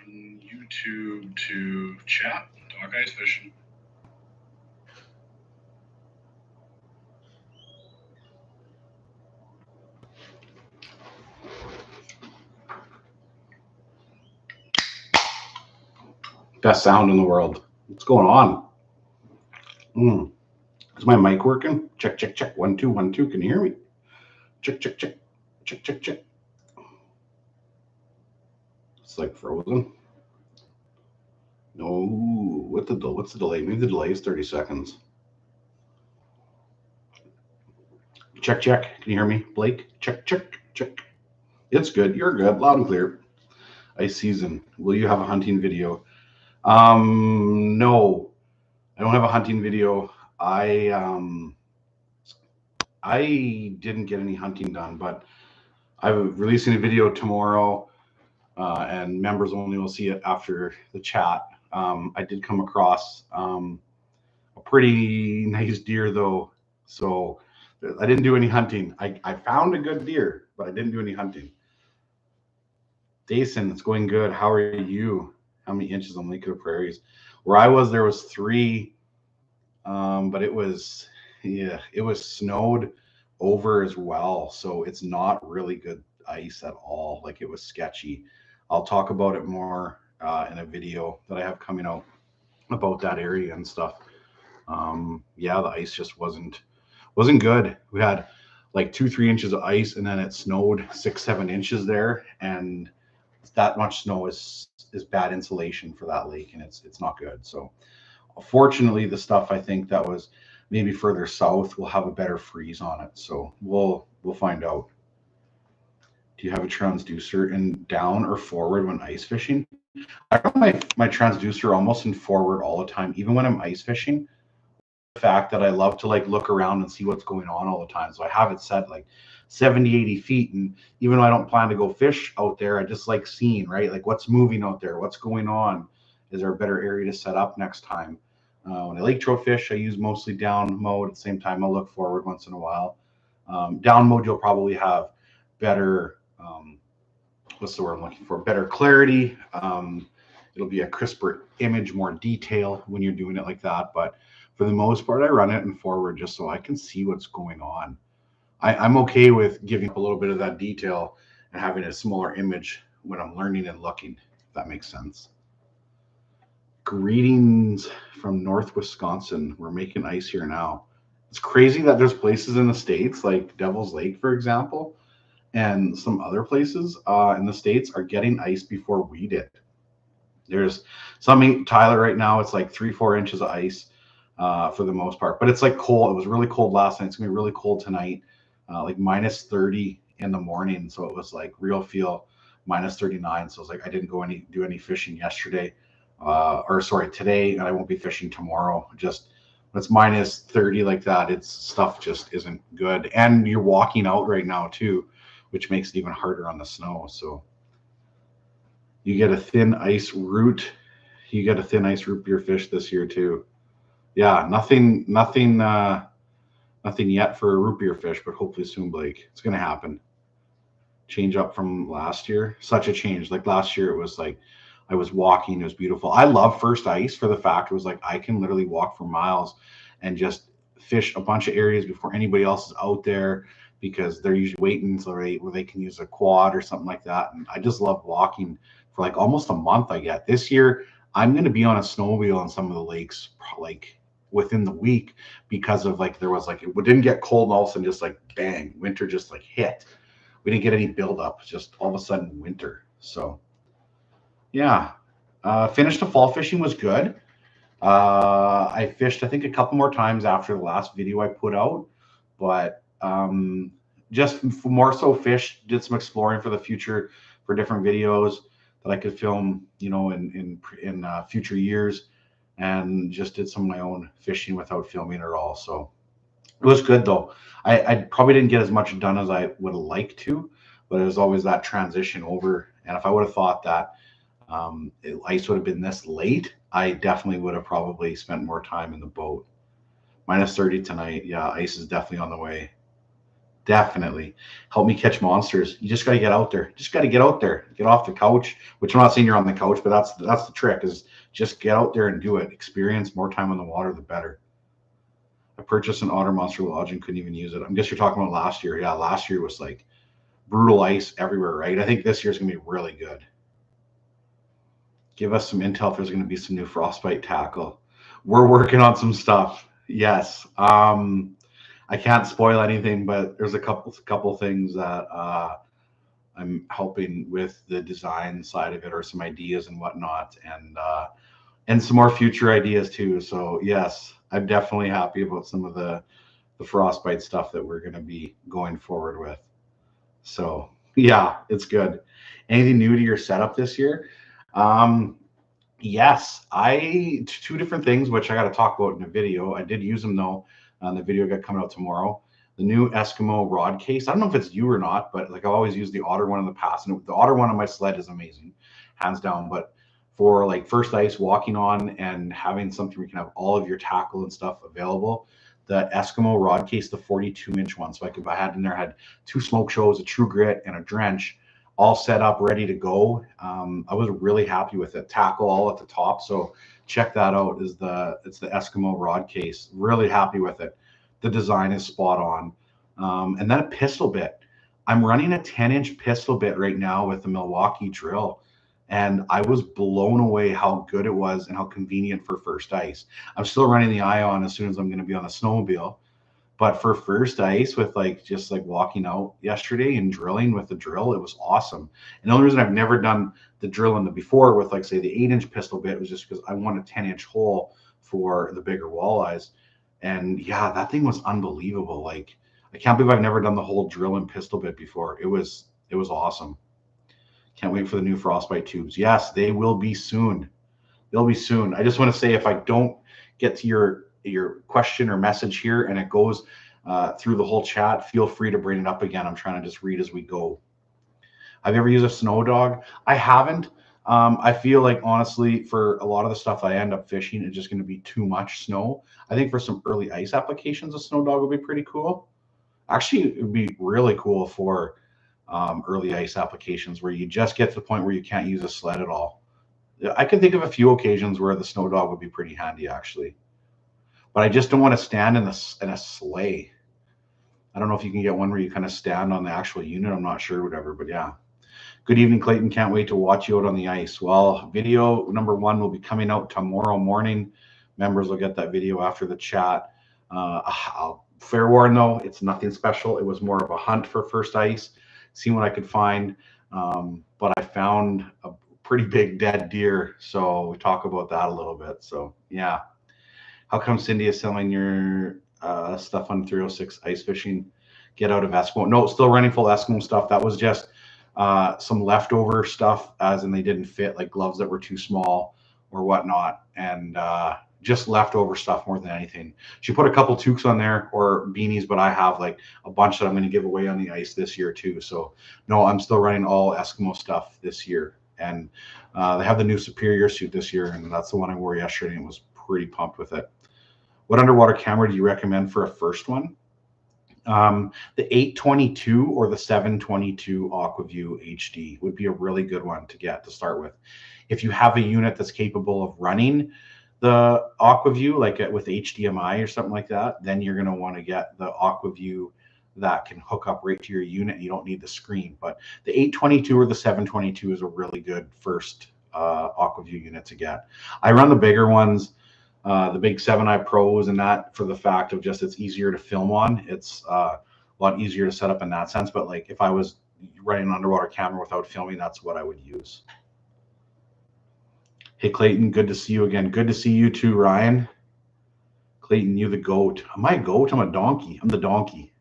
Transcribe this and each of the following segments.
YouTube to chat, talk ice fishing. Best sound in the world. What's going on? Is my mic working? Check, check, check. 1, 2, 1, 2. Can you hear me? Check, check, check. Check, check, check. It's like frozen. No. What's the delay? Maybe the delay is 30 seconds. Check, check. Can you hear me, Blake? Check, check, check. It's good. You're good. Loud and clear. Ice season. Will you have a hunting video? No. I don't have a hunting video. I didn't get any hunting done, but I'm releasing a video tomorrow, and members only will see it after the chat. I did come across a pretty nice deer though, so I didn't do any hunting. I found a good deer, but I didn't do any hunting. Jason, it's going good. How are you? How many inches on Lake of the Prairies? Where I was, there was 3, but it was snowed over as well, so it's not really good ice at all. Like, it was sketchy. I'll talk about it more in a video that I have coming out about that area and stuff. Yeah, the ice just wasn't good. We had like 2-3 inches of ice, and then it snowed 6-7 inches there, and that much snow is bad insulation for that lake, and it's not good. So fortunately, the stuff I think that was maybe further south will have a better freeze on it. So we'll find out. Do you have a transducer in down or forward when ice fishing? I run my transducer almost in forward all the time, even when I'm ice fishing. The fact that I love to like look around and see what's going on all the time. So I have it set like 70, 80 feet. And even though I don't plan to go fish out there, I just like seeing, right? Like, what's moving out there? What's going on? Is there a better area to set up next time? When I lake trout fish, I use mostly down mode. At the same time, I'll look forward once in a while. Down mode, you'll probably have better, what's the word I'm looking for? Better clarity. It'll be a crisper image, more detail when you're doing it like that. But for the most part, I run it in forward just so I can see what's going on. I'm okay with giving up a little bit of that detail and having a smaller image when I'm learning and looking, if that makes sense. Greetings from North Wisconsin. We're making ice here now. It's crazy that there's places in the States, like Devil's Lake, for example, and some other places in the States are getting ice before we did. There's something, Tyler, right now, it's like 3-4 inches of ice for the most part. But it's like cold. It was really cold last night. It's going to be really cold tonight, like minus 30 in the morning. So it was like real feel minus 39. So it's like I didn't do any fishing yesterday. Today, and I won't be fishing tomorrow. Just when it's minus 30 like that, it's stuff just isn't good. And you're walking out right now too, which makes it even harder on the snow. So you get a thin ice root. You get a thin ice root beer fish this year too. Yeah, nothing yet for a root beer fish, but hopefully soon, Blake. It's gonna happen. Change up from last year. Such a change. Like last year, it was like I was walking. It was beautiful. I love first ice for the fact it was like I can literally walk for miles and just fish a bunch of areas before anybody else is out there, because they're usually waiting until where they can use a quad or something like that. And I just love walking for like almost a month. I get this year I'm going to be on a snowmobile on some of the lakes like within the week, because of like there was like it didn't get cold and all of a sudden just like bang, winter just like hit. We didn't get any buildup, just all of a sudden winter. So yeah, finished the fall fishing was good. I fished, I think, a couple more times after the last video I put out, but just more so fish, did some exploring for the future for different videos that I could film, in future years, and just did some of my own fishing without filming at all. So it was good though. I probably didn't get as much done as I would have liked to, but it was always that transition over. And if I would have thought that ice would have been this late, I definitely would have probably spent more time in the boat. Minus 30 tonight. Yeah, ice is definitely on the way. Definitely. Help me catch monsters. You just got to get out there. Just got to get out there. Get off the couch, which I'm not saying you're on the couch, but that's the trick is just get out there and do it. Experience more time on the water, the better. I purchased an Otter Monster Lodge and couldn't even use it. I guess you're talking about last year. Yeah, last year was like brutal ice everywhere, right? I think this year's going to be really good. Give us some intel if there's going to be some new frostbite tackle. We're working on some stuff. Yes. I can't spoil anything, but there's a couple things that I'm helping with the design side of it, or some ideas and whatnot, and some more future ideas too. So yes, I'm definitely happy about some of the frostbite stuff that we're going to be going forward with. So yeah, it's good. Anything new to your setup this year? Um, yes, I two different things which I got to talk about in a video. I did use them though. The video got coming out tomorrow. The new Eskimo rod case. I don't know if it's you or not, but like I always used the Otter one in the past, and the Otter one on my sled is amazing, hands down. But for like first ice, walking on, and having something where you can have all of your tackle and stuff available, the Eskimo rod case, the 42-inch one. So I had in there, had two smoke shows, a True Grit, and a Drench, all set up, ready to go. I was really happy with it. Tackle all at the top. So check that out. It's the Eskimo rod case. Really happy with it. The design is spot on. And then a pistol bit. I'm running a 10-inch pistol bit right now with the Milwaukee drill. And I was blown away how good it was and how convenient for first ice. I'm still running the Ion as soon as I'm going to be on the snowmobile. But for first ice, with like just like walking out yesterday and drilling with the drill, it was awesome. And the only reason I've never done the drill in the before with like say the 8-inch pistol bit was just because I want a 10-inch hole for the bigger walleyes. And yeah, that thing was unbelievable. Like I can't believe I've never done the whole drill and pistol bit before. It was awesome. Can't wait for the new frostbite tubes. Yes, they will be soon. They'll be soon. I just want to say, if I don't get to your question or message here and it goes through the whole chat, feel free to bring it up again. I'm trying to just read as we go. Have you ever used a snow dog? I haven't. I feel like honestly, for a lot of the stuff I end up fishing, it's just going to be too much snow. I think for some early ice applications, a snow dog would be pretty cool. Actually, it would be really cool for early ice applications where you just get to the point where you can't use a sled at all. I can think of a few occasions where the snow dog would be pretty handy, actually. But I just don't want to stand in a sleigh. I don't know if you can get one where you kind of stand on the actual unit. I'm not sure, whatever. But yeah. Good evening, Clayton. Can't wait to watch you out on the ice. Well, video number 1 will be coming out tomorrow morning. Members will get that video after the chat. Fair warn though, it's nothing special. It was more of a hunt for first ice, seeing what I could find. But I found a pretty big dead deer. So we talk about that a little bit. So yeah. How come Cindy is selling your stuff on 306 ice fishing? Get out of Eskimo. No, still running full Eskimo stuff. That was just some leftover stuff, as in they didn't fit, like gloves that were too small or whatnot, and just leftover stuff more than anything. She put a couple toques on there, or beanies, but I have like a bunch that I'm going to give away on the ice this year too. So no, I'm still running all Eskimo stuff this year. And they have the new Superior suit this year, and that's the one I wore yesterday and was pretty pumped with it. What underwater camera do you recommend for a first one? The 822 or the 722 AquaView HD would be a really good one to get to start with. If you have a unit that's capable of running the AquaView, like with HDMI or something like that, then you're going to want to get the AquaView that can hook up right to your unit. You don't need the screen. But the 822 or the 722 is a really good first AquaView unit to get. I run the bigger ones, the big 7i Pros, and that for the fact of just it's easier to film on. It's a lot easier to set up in that sense. But like if I was running an underwater camera without filming, that's what I would use. Hey Clayton, good to see you again. Good to see you too, Ryan. Clayton, you the goat. Am I a goat? I'm a donkey. I'm the donkey.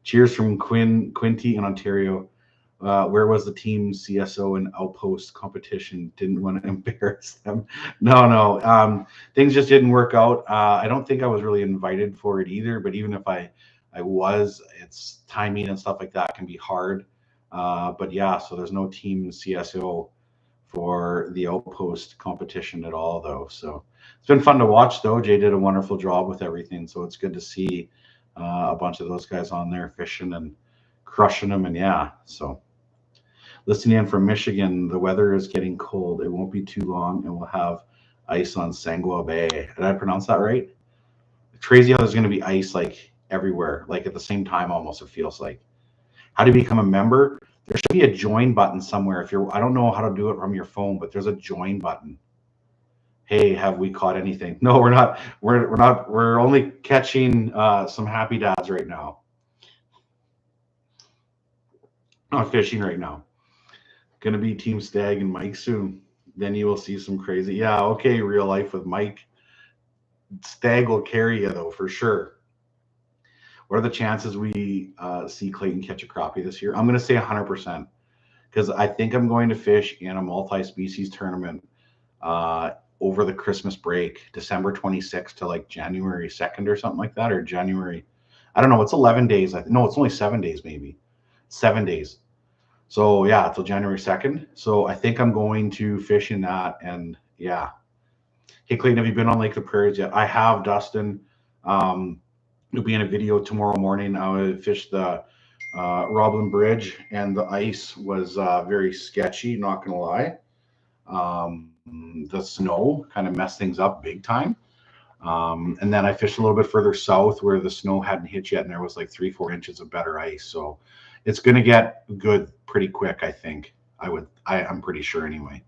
Cheers from Quinty in Ontario. Where was the team CSO and Outpost competition? Didn't want to embarrass them. No. Things just didn't work out. I don't think I was really invited for it either. But even if I was, it's timing and stuff like that can be hard. But yeah, so there's no team CSO for the Outpost competition at all, though. So it's been fun to watch, though. Jay did a wonderful job with everything. So it's good to see a bunch of those guys on there fishing and crushing them. And yeah, so listening in from Michigan, the weather is getting cold. It won't be too long, and we'll have ice on Sangua Bay. Did I pronounce that right? It's crazy how there's going to be ice like everywhere, like at the same time almost, it feels like. How do you become a member? There should be a join button somewhere. If you're, I don't know how to do it from your phone, but there's a join button. Hey, have we caught anything? No, we're not. We're not. We're only catching some happy dads right now. Not fishing right now. Gonna be Team Stag and Mike soon. Then you will see some crazy. Yeah, okay, real life with Mike. Stag will carry you though for sure. What are the chances we see Clayton catch a crappie this year? I'm gonna say 100% because I think I'm going to fish in a multi-species tournament over the Christmas break, December 26th to like January 2nd or something like that, or January. I don't know. It's 11 days. No, it's only 7 days, maybe 7 days. So yeah, till January 2nd. So I think I'm going to fish in that. And yeah. Hey Clayton, have you been on Lake of the Prairies yet? I have, Dustin. It'll be in a video tomorrow morning. I fished the Roblin Bridge, and the ice was very sketchy, not gonna lie. The snow kind of messed things up big time. And then I fished a little bit further south where the snow hadn't hit yet, and there was like 3-4 inches of better ice. So it's going to get good pretty quick, I think. I'm pretty sure anyway.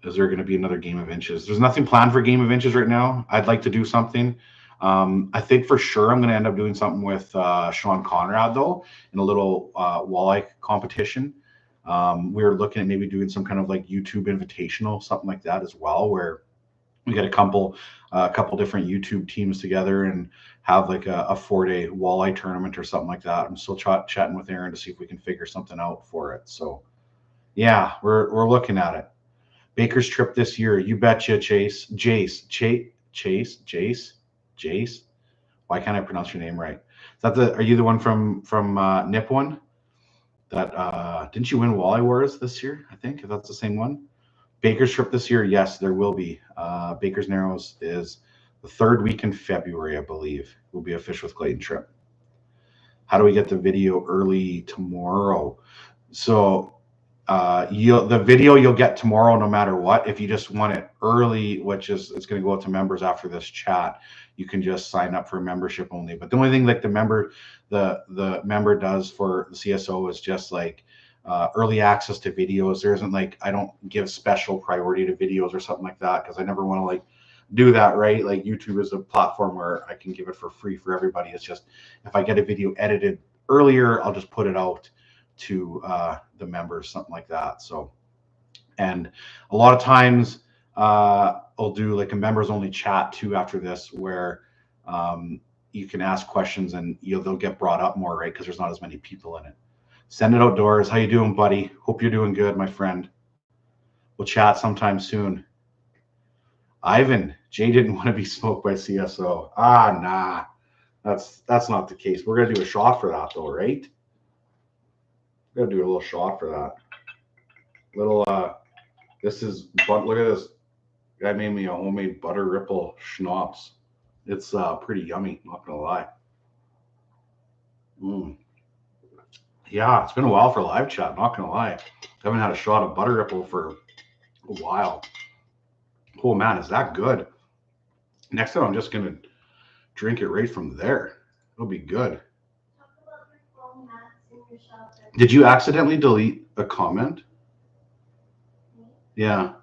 Is there going to be another Game of Inches? There's nothing planned for Game of Inches right now. I'd like to do something. I think for sure I'm going to end up doing something with Sean Conrad, though, in a little walleye competition. We were looking at maybe doing some kind of like YouTube invitational, something like that as well, where we get a couple different YouTube teams together and have like a 4-day walleye tournament or something like that. I'm still chatting with Aaron to see if we can figure something out for it. So yeah, we're looking at it. Baker's trip this year, you betcha, Jace. Why can't I pronounce your name right? Is that are you the one from Nip one? That didn't you win Walleye Wars this year? I think if that's the same one. Baker's trip this year, yes, there will be. Baker's Narrows is the 3rd week in February, I believe. Will be a Fish with Clayton trip. How do we get the video early tomorrow? So the video you'll get tomorrow no matter what. If you just want it early, which is it's going to go out to members after this chat, you can just sign up for membership only. But the only thing like the member does for the CSO is just like early access to videos. There isn't like, I don't give special priority to videos or something like that because I never want to like do that, right? Like YouTube is a platform where I can give it for free for everybody. It's just if I get a video edited earlier, I'll just put it out to the members, something like that. So, and a lot of times I'll do like a members only chat too after this where you can ask questions and they'll get brought up more, right? Because there's not as many people in it. Send it outdoors. How you doing, buddy? Hope you're doing good, my friend. We'll chat sometime soon. Ivan, Jay didn't want to be smoked by CSO. Nah, that's not the case. We're gonna do a shot for that though, right? We're gonna do a little shot for that. This is, but look at this. Guy made me a homemade butter ripple schnapps. It's pretty yummy, not gonna lie. Yeah, it's been a while for live chat, not gonna lie. I haven't had a shot of butter ripple for a while. Oh man, is that good? Next time I'm just gonna drink it right from there. It'll be good. Did you accidentally delete a comment? Yeah.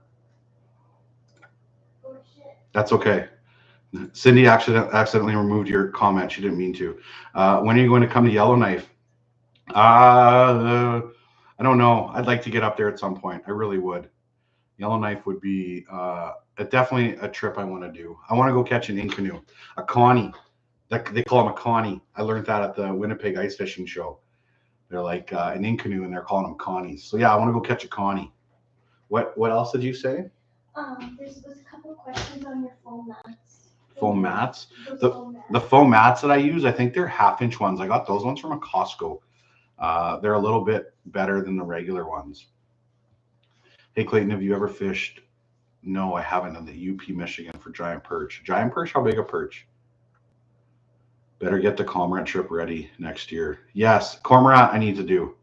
That's okay. Cindy accidentally removed your comment. She didn't mean to. When are you going to come to Yellowknife? I don't know. I'd like to get up there at some point. I really would. Yellowknife would be definitely a trip I want to do. I want to go catch an ink canoe, a Connie. They call them a Connie. I learned that at the Winnipeg Ice Fishing Show. They're like an ink canoe, and they're calling them Connies. So yeah, I want to go catch a Connie. What else did you say? There's a couple of questions on your foam mats. Foam mats? The foam mats that I use, I think they're 1/2-inch ones. I got those ones from a Costco. They're a little bit better than the regular ones. Hey Clayton, have you ever fished? No, I haven't, in the UP Michigan for giant perch. Giant perch? How big a perch? Better get the cormorant trip ready next year. Yes, cormorant I need to do.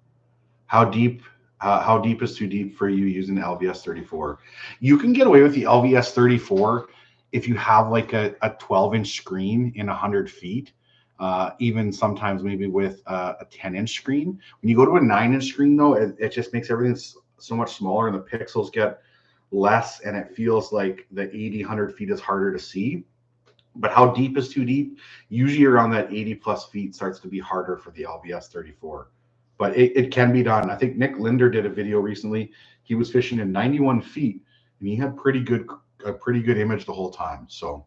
How deep? How deep is too deep for you using the LVS 34? You can get away with the LVS 34 if you have like a 12-inch screen in 100 feet. Even sometimes maybe with a 10-inch screen. When you go to a 9-inch screen, though, it just makes everything so much smaller and the pixels get less, and it feels like the 80, 100 feet is harder to see. But how deep is too deep? Usually around that 80 plus feet starts to be harder for the LVS 34. But it can be done. I think Nick Linder did a video recently. He was fishing in 91 feet and he had a pretty good image the whole time. So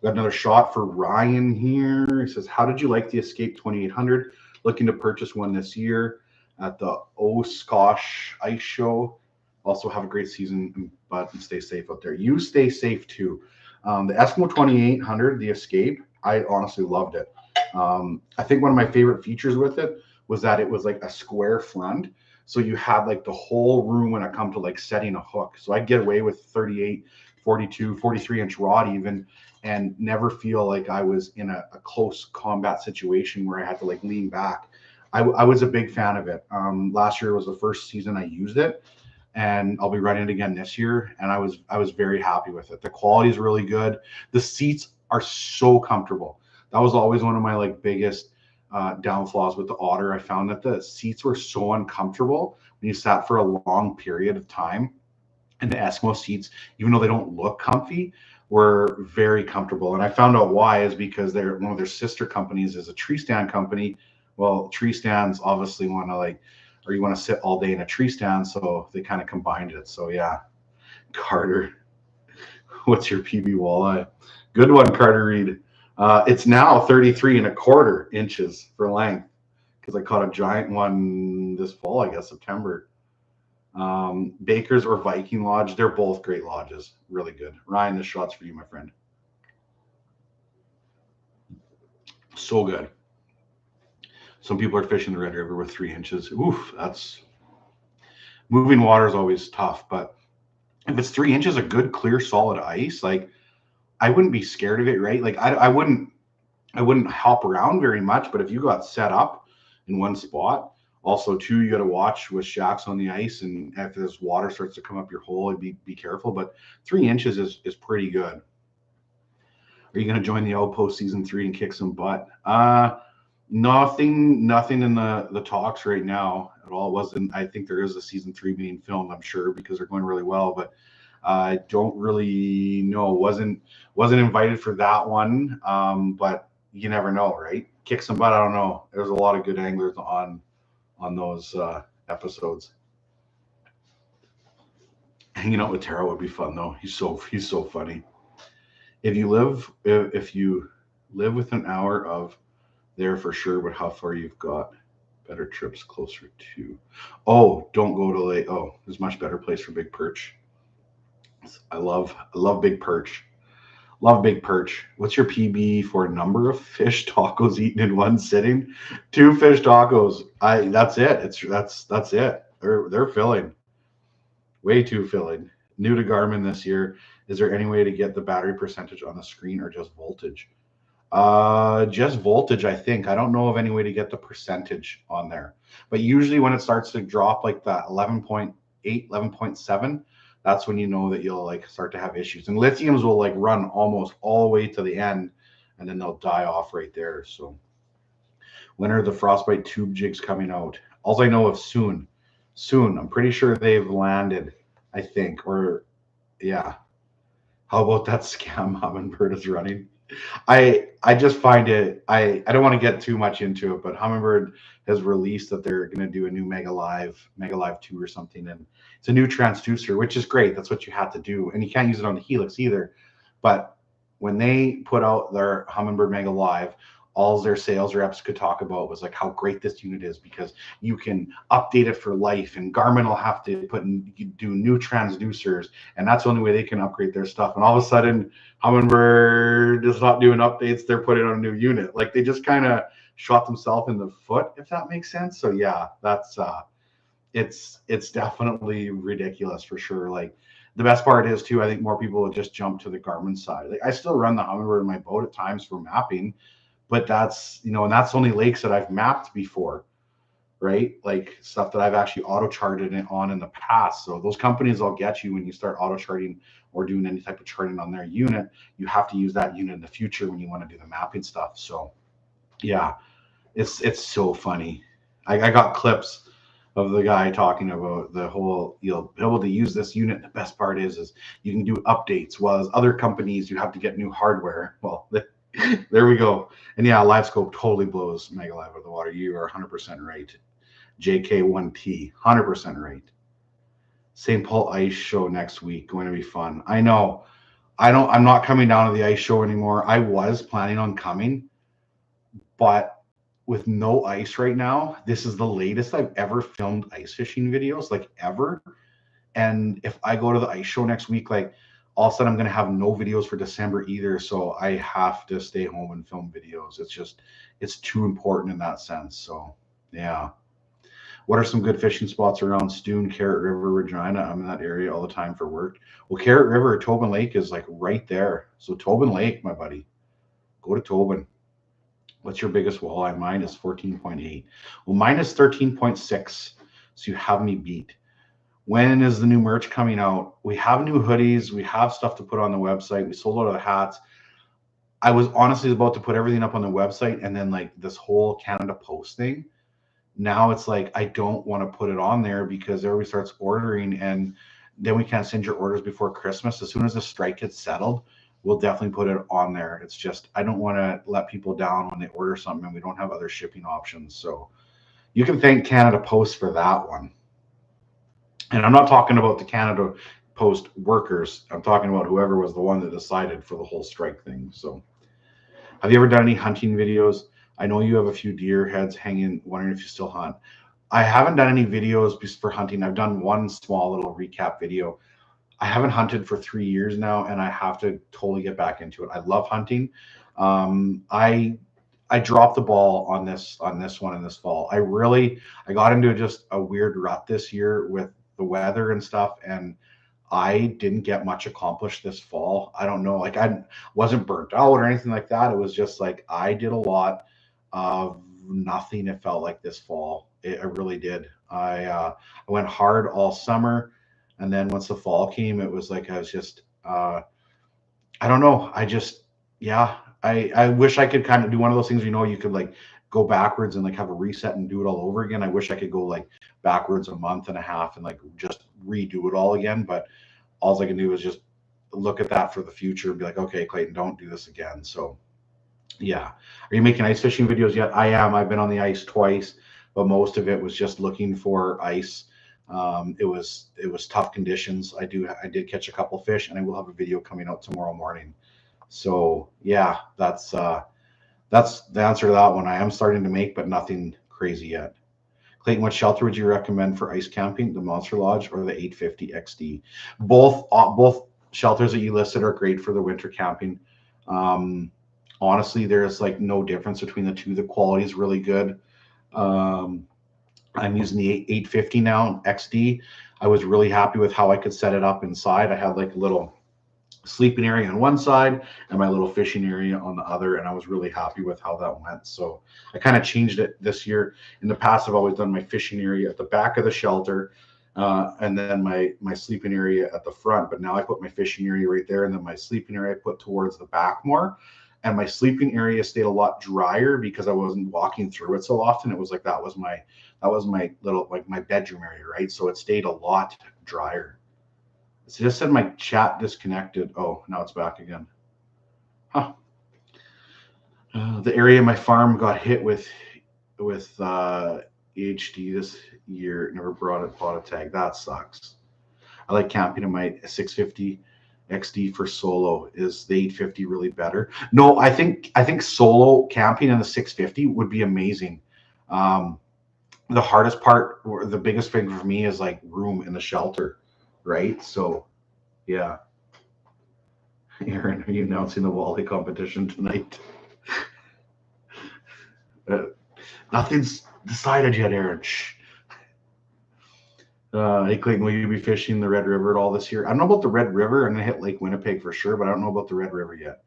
got another shot for Ryan here. He says, how did you like the Escape 2800? Looking to purchase one this year at the Oshkosh Ice Show. Also have a great season, but stay safe out there. You stay safe too. The Eskimo 2800, the Escape, I honestly loved it. I think one of my favorite features with it was that it was like a square front. So you had like the whole room when it come to like setting a hook. So I'd get away with 38, 42, 43-inch rod even, and never feel like I was in a close combat situation where I had to like lean back. I was a big fan of it. Last year was the first season I used it, and I'll be running it again this year. And I was very happy with it. The quality is really good. The seats are so comfortable. That was always one of my like biggest downfalls with the Otter. I found that the seats were so uncomfortable when you sat for a long period of time. And the Eskimo seats, even though they don't look comfy, were very comfortable. And I found out why is because they're one of their sister companies is a tree stand company. Well, tree stands obviously want to like, or you want to sit all day in a tree stand, so they kind of combined it. So yeah, Carter, what's your PB walleye? Good one, Carter Reed. It's now 33 1/4 inches for length because I caught a giant one this fall, I guess September. Baker's or Viking Lodge, they're both great lodges. Really good. Ryan, this shot's for you, my friend. So good. Some people are fishing the Red River with 3 inches. Oof, that's moving water is always tough, but if it's 3 inches of good, clear, solid ice, like I wouldn't be scared of it, right? Like I wouldn't hop around very much, but if you got set up in one spot, also too, you got to watch with shacks on the ice, and if this water starts to come up your hole, be careful. But 3 inches is pretty good. Are you going to join the Outpost season 3 and kick some butt? Nothing in the talks right now at all. Wasn't I think there is a season 3 being filmed, I'm sure, because they're going really well, but I don't really know. Wasn't invited for that one. But you never know, right? Kick some butt. I don't know. There's a lot of good anglers on those episodes. Hanging out with Tara would be fun though. He's so funny. If you live with an hour of there for sure, but how far you've got better trips closer to. Oh, don't go to Lake. Oh, there's much better place for big perch. I love big perch. Love big perch. What's your PB for number of fish tacos eaten in one sitting? 2 fish tacos. That's it. That's it. They're filling. Way too filling. New to Garmin this year. Is there any way to get the battery percentage on the screen or just voltage? Just voltage, I think. I don't know of any way to get the percentage on there. But usually when it starts to drop like that 11.8, 11.7, that's when you know that you'll like start to have issues. And lithiums will like run almost all the way to the end and then they'll die off right there. So when are the Frostbite tube jigs coming out? All I know of soon. I'm pretty sure they've landed, I think. Or yeah. How about that scam Humminbird is running? I just find it. I don't want to get too much into it, but Humminbird has released that they're going to do a new Mega Live 2 or something, and it's a new transducer, which is great. That's what you have to do, and you can't use it on the Helix either. But when they put out their Humminbird Mega Live, all their sales reps could talk about was like how great this unit is because you can update it for life, and Garmin will have to do new transducers, and that's the only way they can upgrade their stuff. And all of a sudden, Humminbird is not doing updates; they're putting on a new unit. Like they just kind of shot themselves in the foot, if that makes sense. So yeah, that's it's definitely ridiculous for sure. Like the best part is too, I think more people will just jump to the Garmin side. Like I still run the Humminbird in my boat at times for mapping, but that's, you know, and that's only lakes that I've mapped before, right? Like stuff that I've actually auto charted it on in the past. So those companies will get you when you start auto charting or doing any type of charting on their unit. You have to use that unit in the future when you want to do the mapping stuff. So yeah, it's so funny. I got clips of the guy talking about the whole, you'll be able to use this unit. The best part is you can do updates, while as other companies you have to get new hardware. Well, there we go. And yeah, LiveScope totally blows Mega Live out of the water. You are 100% right. JK1T, 100% right. St. Paul Ice Show next week, going to be fun. I know. I'm not coming down to the ice show anymore. I was planning on coming, but with no ice right now, this is the latest I've ever filmed ice fishing videos, like ever. And if I go to the ice show next week, like all of a sudden I'm going to have no videos for December either. So I have to stay home and film videos. It's too important in that sense. So yeah. What are some good fishing spots around Stoon, Carrot River, Regina? I'm in that area all the time for work. Well, Carrot River or Tobin Lake is like right there. So Tobin Lake, my buddy, go to Tobin. What's your biggest walleye? Mine is 14.8. Well, mine is 13.6. So you have me beat. When is the new merch coming out? We have new hoodies. We have stuff to put on the website. We sold out of the hats. I was honestly about to put everything up on the website, and then like this whole Canada Post thing. Now it's like I don't want to put it on there because everybody starts ordering, and then we can't send your orders before Christmas. As soon as the strike gets settled, we'll definitely put it on there. It's just I don't want to let people down when they order something and we don't have other shipping options. So you can thank Canada Post for that one. And I'm not talking about the Canada Post workers. I'm talking about whoever was the one that decided for the whole strike thing. So have you ever done any hunting videos? I know you have a few deer heads hanging, wondering if you still hunt. I haven't done any videos for hunting. I've done one small little recap video. I haven't hunted for 3 years now, and I have to totally get back into it. I love hunting. I dropped the ball on this one in this fall. I got into just a weird rut this year with the weather and stuff, and I didn't get much accomplished this fall. I don't know, like I wasn't burnt out or anything like that. It was just like I did a lot of nothing. It felt like this fall. I really did. I went hard all summer, and then once the fall came, it was like I was just I don't know. I wish I could kind of do one of those things, you know, you could like go backwards and like have a reset and do it all over again. I wish I could go like backwards a month and a half and like just redo it all again. But all I can do is just look at that for the future and be like, okay, Clayton, don't do this again. So yeah. Are you making ice fishing videos yet? I am. I've been on the ice twice, but most of it was just looking for ice. It was tough conditions. I did catch a couple fish, and I will have a video coming out tomorrow morning. So yeah, that's the answer to that one. I am starting to make, but nothing crazy yet. Clayton, what shelter would you recommend for ice camping? The Monster Lodge or the 850 XD? Both shelters that you listed are great for the winter camping. Honestly, there's like no difference between the two. The quality is really good. I'm using the 850 now, XD. I was really happy with how I could set it up inside. I had like a little sleeping area on one side and my little fishing area on the other, and I was really happy with how that went. So I kind of changed it this year. In the past, I've always done my fishing area at the back of the shelter, and then my sleeping area at the front. But now I put my fishing area right there, and then my sleeping area I put towards the back more. And my sleeping area stayed a lot drier because I wasn't walking through it so often. It was like that was my little, like my bedroom area, right? So it stayed a lot drier. It just said my chat disconnected. Oh, now it's back again. Huh. The area of my farm got hit with EHD this year. Never bought a tag. That sucks. I like camping in my 650 XD for solo. Is the 850 really better? No, I think solo camping in the 650 would be amazing. The hardest part, or the biggest thing for me, is like room in the shelter, right? So yeah. Aaron, are you announcing the Wally competition tonight? Nothing's decided yet, Aaron. Shh. Hey Clayton, will you be fishing the Red River at all this year? I don't know about the Red River. I'm gonna hit Lake Winnipeg for sure, but I don't know about the Red River yet.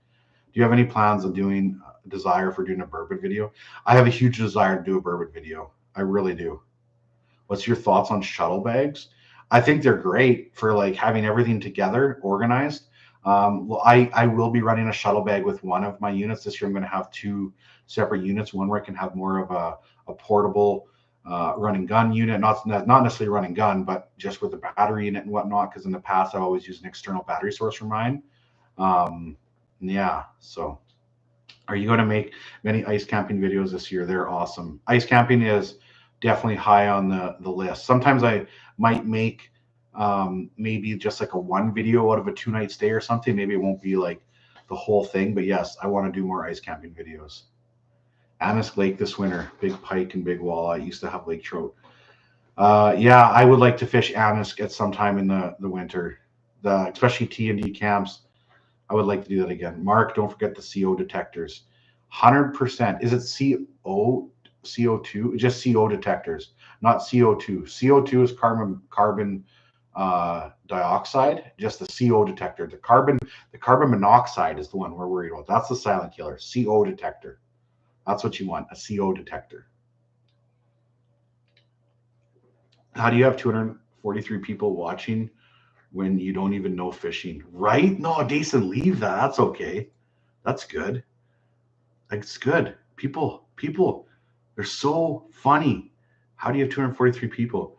Do you have any plans of doing desire for doing a bourbon video? I have a huge desire to do a bourbon video. I really do. What's your thoughts on shuttle bags? I think they're great for like having everything together, organized. Well, I will be running a shuttle bag with one of my units this year. I'm going to have two separate units. One where I can have more of a portable running gun unit, not necessarily running gun, but just with the battery in it and whatnot. Because in the past, I've always used an external battery source for mine. Um, yeah. So, are you going to make many ice camping videos this year? They're awesome. Ice camping is definitely high on the list. Sometimes I might make maybe just like a one video out of a 2 night stay or something. Maybe it won't be like the whole thing, but yes, I want to do more ice camping videos. Amisk Lake this winter, big pike and big walleye. I used to have lake trout. Yeah, I would like to fish Amisk at some time in the winter, especially T&D camps. I would like to do that again. Mark, don't forget the CO detectors. 100%. Is it CO2? Just CO detectors, not CO2. CO2 is carbon dioxide. Just the CO detector. The carbon monoxide is the one we're worried about. That's the silent killer. CO detector. That's what you want. A CO detector. How do you have 243 people watching when you don't even know fishing? Right? No, Jason, leave that. That's okay. That's good. It's good. People, they're so funny. How do you have 243 people?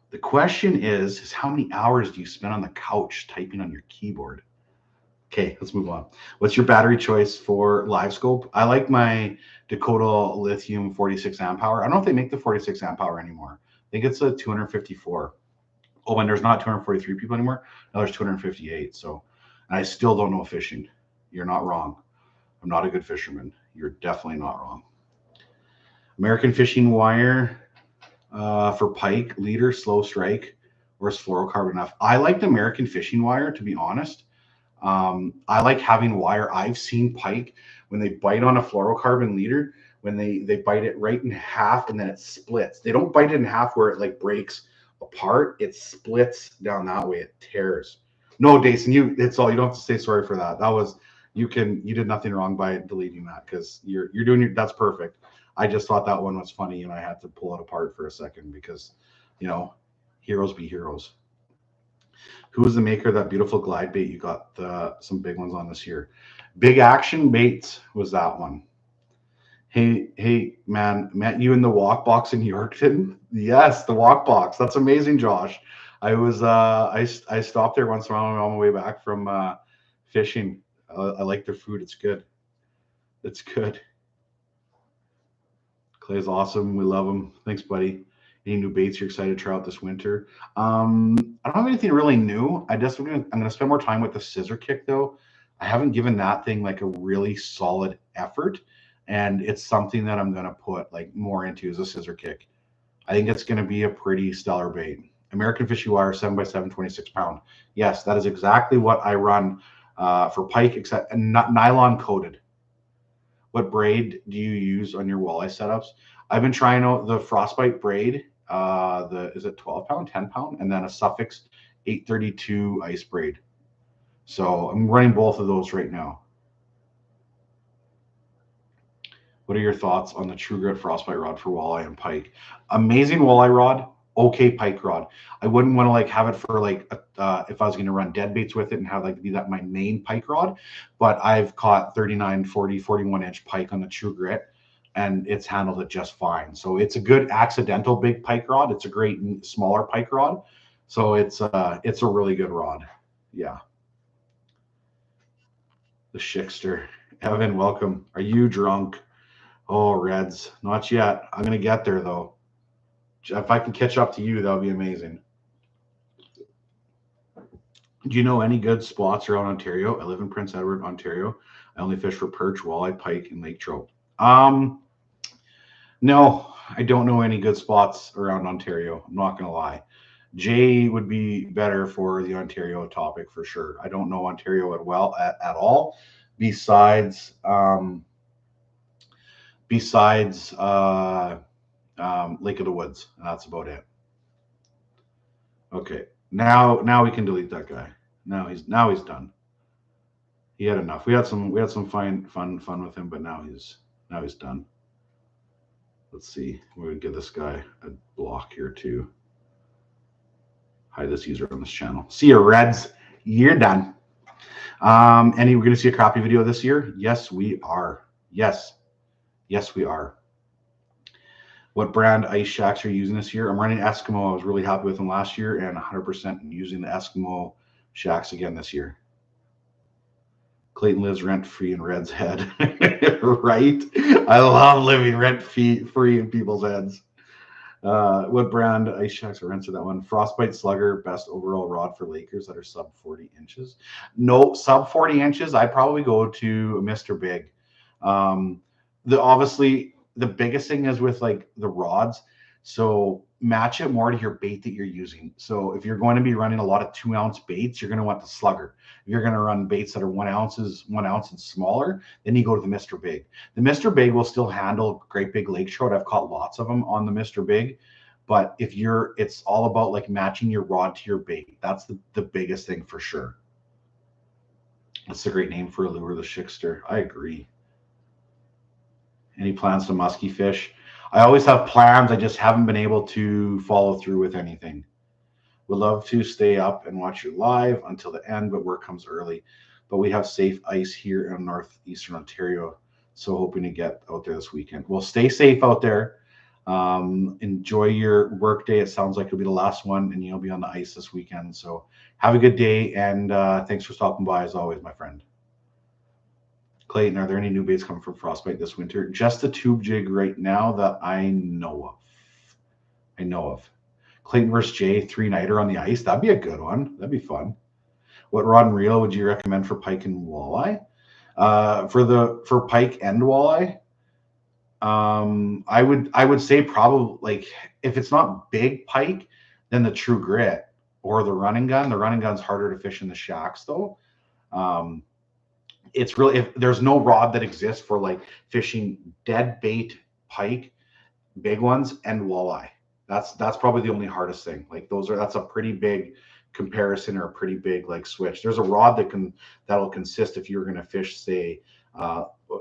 The question is how many hours do you spend on the couch typing on your keyboard? Okay, let's move on. What's your battery choice for live scope? I like my Dakota Lithium 46 amp hour. I don't know if they make the 46 amp hour anymore. I think it's a 254. Oh, and there's not 243 people anymore. Now there's 258. So, and I still don't know fishing. You're not wrong. I'm not a good fisherman. You're definitely not wrong. American fishing wire for pike, leader, slow strike, or is fluorocarbon enough? I like the American fishing wire, to be honest. I like having wire. I've seen pike when they bite on a fluorocarbon leader, when they bite it right in half and then it splits. They don't bite it in half where it like breaks apart. It splits down that way. It tears. No, Jason, it's all. You don't have to say sorry for that. You did nothing wrong by deleting that because you're doing that's perfect. I just thought that one was funny and I had to pull it apart for a second because, you know, heroes be heroes. Who was the maker of that beautiful glide bait you got some big ones on this year? Big Action Baits was that one. Hey, man, met you in the walk box in Yorkton. Yes, the walk box. That's amazing, Josh. I stopped there once in a while on my way back from fishing. I like their food. It's good. It's good. Clay's awesome. We love him. Thanks, buddy. Any new baits you're excited to try out this winter? I don't have anything really new. I'm gonna spend more time with the scissor kick though. I haven't given that thing like a really solid effort, and it's something that I'm gonna put like more into is a scissor kick. I think it's gonna be a pretty stellar bait. American Fishing Wire 7x7, 26 pound. Yes, that is exactly what I run for pike, except not nylon coated. What braid do you use on your walleye setups? I've been trying out the frostbite braid. The is it 12 pound, 10 pound, and then a Suffix 832 ice braid. So I'm running both of those right now. What are your thoughts on the True Grit frostbite rod for walleye and pike? Amazing walleye rod, okay pike rod. I wouldn't want to like have it for like if I was going to run dead baits with it and have like be that my main pike rod, but I've caught 39, 40, 41-inch pike on the True Grit and it's handled it just fine. So it's a good accidental big pike rod. It's a great smaller pike rod. So it's a really good rod. Yeah. The Shikster. Evan, welcome. Are you drunk? Oh, Reds, not yet. I'm gonna get there though. If I can catch up to you, that would be amazing. Do you know any good spots around Ontario? I live in Prince Edward, Ontario. I only fish for perch, walleye, pike, and lake trout. No, I don't know any good spots around Ontario. I'm not gonna lie. Jay would be better for the Ontario topic for sure. I don't know Ontario at all. Besides, Lake of the Woods. That's about it. Okay. Now we can delete that guy. Now he's done. He had enough. We had some fun with him, but now he's done. Let's see. We're gonna give this guy a block here too. Hide this user on this channel. See you, Reds. You're done. Any we're gonna see a crappie video this year? Yes, we are. Yes, we are. What brand ice shacks are you using this year? I'm running Eskimo. I was really happy with them last year, and 100% using the Eskimo shacks again this year. Clayton lives rent-free in Red's head. Right? I love living rent-free in people's heads. What brand ice shacks are rented that one? Frostbite Slugger, best overall rod for Lakers that are sub 40 inches. No, sub 40 inches. I'd probably go to Mr. Big. Obviously the biggest thing is with like the rods. So match it more to your bait that you're using. So if you're going to be running a lot of 2-ounce baits, you're going to want the Slugger. If you're going to run baits that are 1 ounce and smaller, then you go to the Mr. Big. The Mr. Big will still handle great big lake trout. I've caught lots of them on the Mr. Big. But it's all about like matching your rod to your bait. That's the biggest thing for sure. That's a great name for a lure, the Shikster. I agree. Any plans to musky fish? I always have plans. I just haven't been able to follow through with anything. Would love to stay up and watch you live until the end, but work comes early. But we have safe ice here in northeastern Ontario, so hoping to get out there this weekend. Well, stay safe out there. Enjoy your work day. It sounds like it'll be the last one, and you'll be on the ice this weekend. So have a good day, and thanks for stopping by as always, my friend. Clayton, are there any new baits coming from Frostbite this winter? Just the tube jig right now that I know of. Clayton versus Jay, 3-nighter on the ice. That'd be a good one. That'd be fun. What rod and reel would you recommend for pike and walleye? For pike and walleye, I would say probably like if it's not big pike, then the True Grit or the running gun. The running gun's harder to fish in the shacks though. It's really if there's no rod that exists for like fishing dead bait pike, big ones, and walleye. That's probably the only hardest thing. Like that's a pretty big comparison or a pretty big like switch. There's a rod that'll consist if you're going to fish say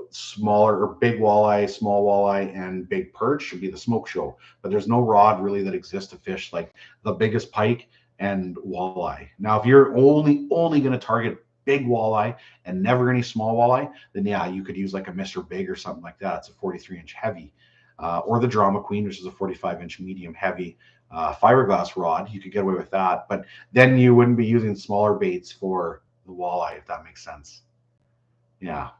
smaller or big walleye, small walleye, and big perch should be the smoke show. But there's no rod really that exists to fish like the biggest pike and walleye. Now, if you're only going to target big walleye and never any small walleye, then yeah, you could use like a Mr. Big or something like that. It's a 43-inch heavy, or the Drama Queen, which is a 45-inch medium heavy fiberglass rod. You could get away with that, but then you wouldn't be using smaller baits for the walleye, if that makes sense. Yeah.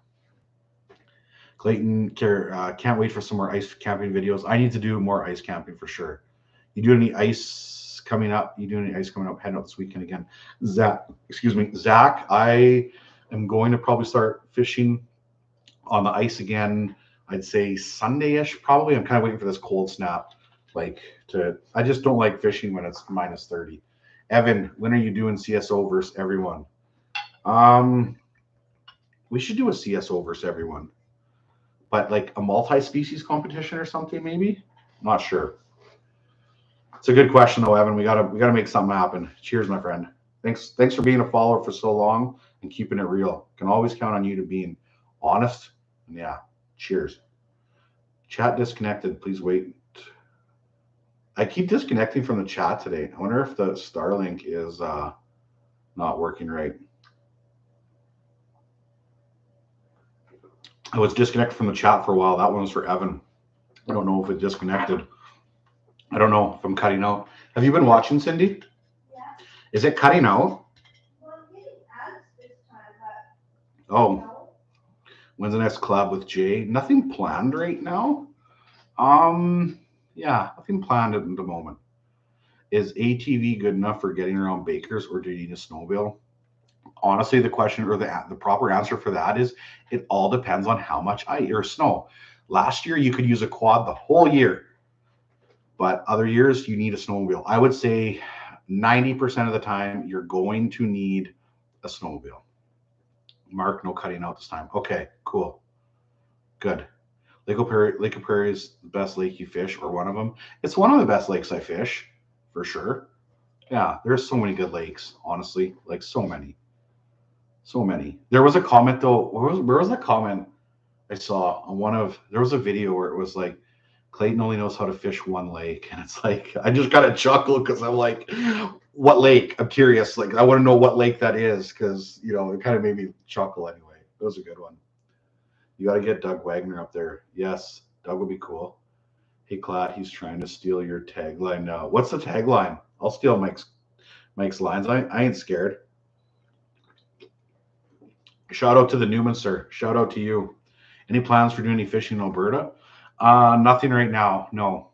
Clayton, can't wait for some more ice camping videos. I need to do more ice camping for sure. You do any ice coming up? Heading out this weekend again? Zach, I am going to probably start fishing on the ice again. I'd say Sunday-ish probably. I'm kind of waiting for this cold snap. I just don't like fishing when it's minus 30. Evan, when are you doing CSO versus everyone? We should do a CSO versus everyone. But like a multi-species competition or something, maybe? Not sure. It's a good question though, Evan. We gotta make something happen. Cheers, my friend. Thanks for being a follower for so long and keeping it real. Can always count on you to being honest. And yeah, cheers. Chat disconnected. Please wait. I keep disconnecting from the chat today. I wonder if the Starlink is not working right. I was disconnected from the chat for a while. That one was for Evan. I don't know if it disconnected. I don't know if I'm cutting out. Have you been watching, Cindy? Yeah. Is it cutting out? Well, I'm getting ads this time, but Oh. When's the next collab with Jay? Nothing planned right now. Yeah, nothing planned at the moment. Is ATV good enough for getting around Bakers, or do you need a snowmobile? Honestly, the question or the proper answer for that is it all depends on how much ice or snow. Last year, you could use a quad the whole year, but other years, you need a snowmobile. I would say 90% of the time, you're going to need a snowmobile. Mark, no cutting out this time. Okay, cool. Good. Lake Prairie is the best lake you fish, or one of them. It's one of the best lakes I fish, for sure. Yeah, there's so many good lakes, honestly. Like so many. So many. There was a comment though. Where was that comment I saw on one of there was a video where it was like Clayton only knows how to fish one lake. And it's like I just got a chuckle because I'm like, what lake? I'm curious. Like I want to know what lake that is because it kind of made me chuckle anyway. That was a good one. You gotta get Doug Wagner up there. Yes, Doug would be cool. Hey Clat, he's trying to steal your tagline now. What's the tagline? I'll steal Mike's lines. I ain't scared. Shout out to the Newman, sir. Shout out to you. Any plans for doing any fishing in Alberta? Nothing right now. No.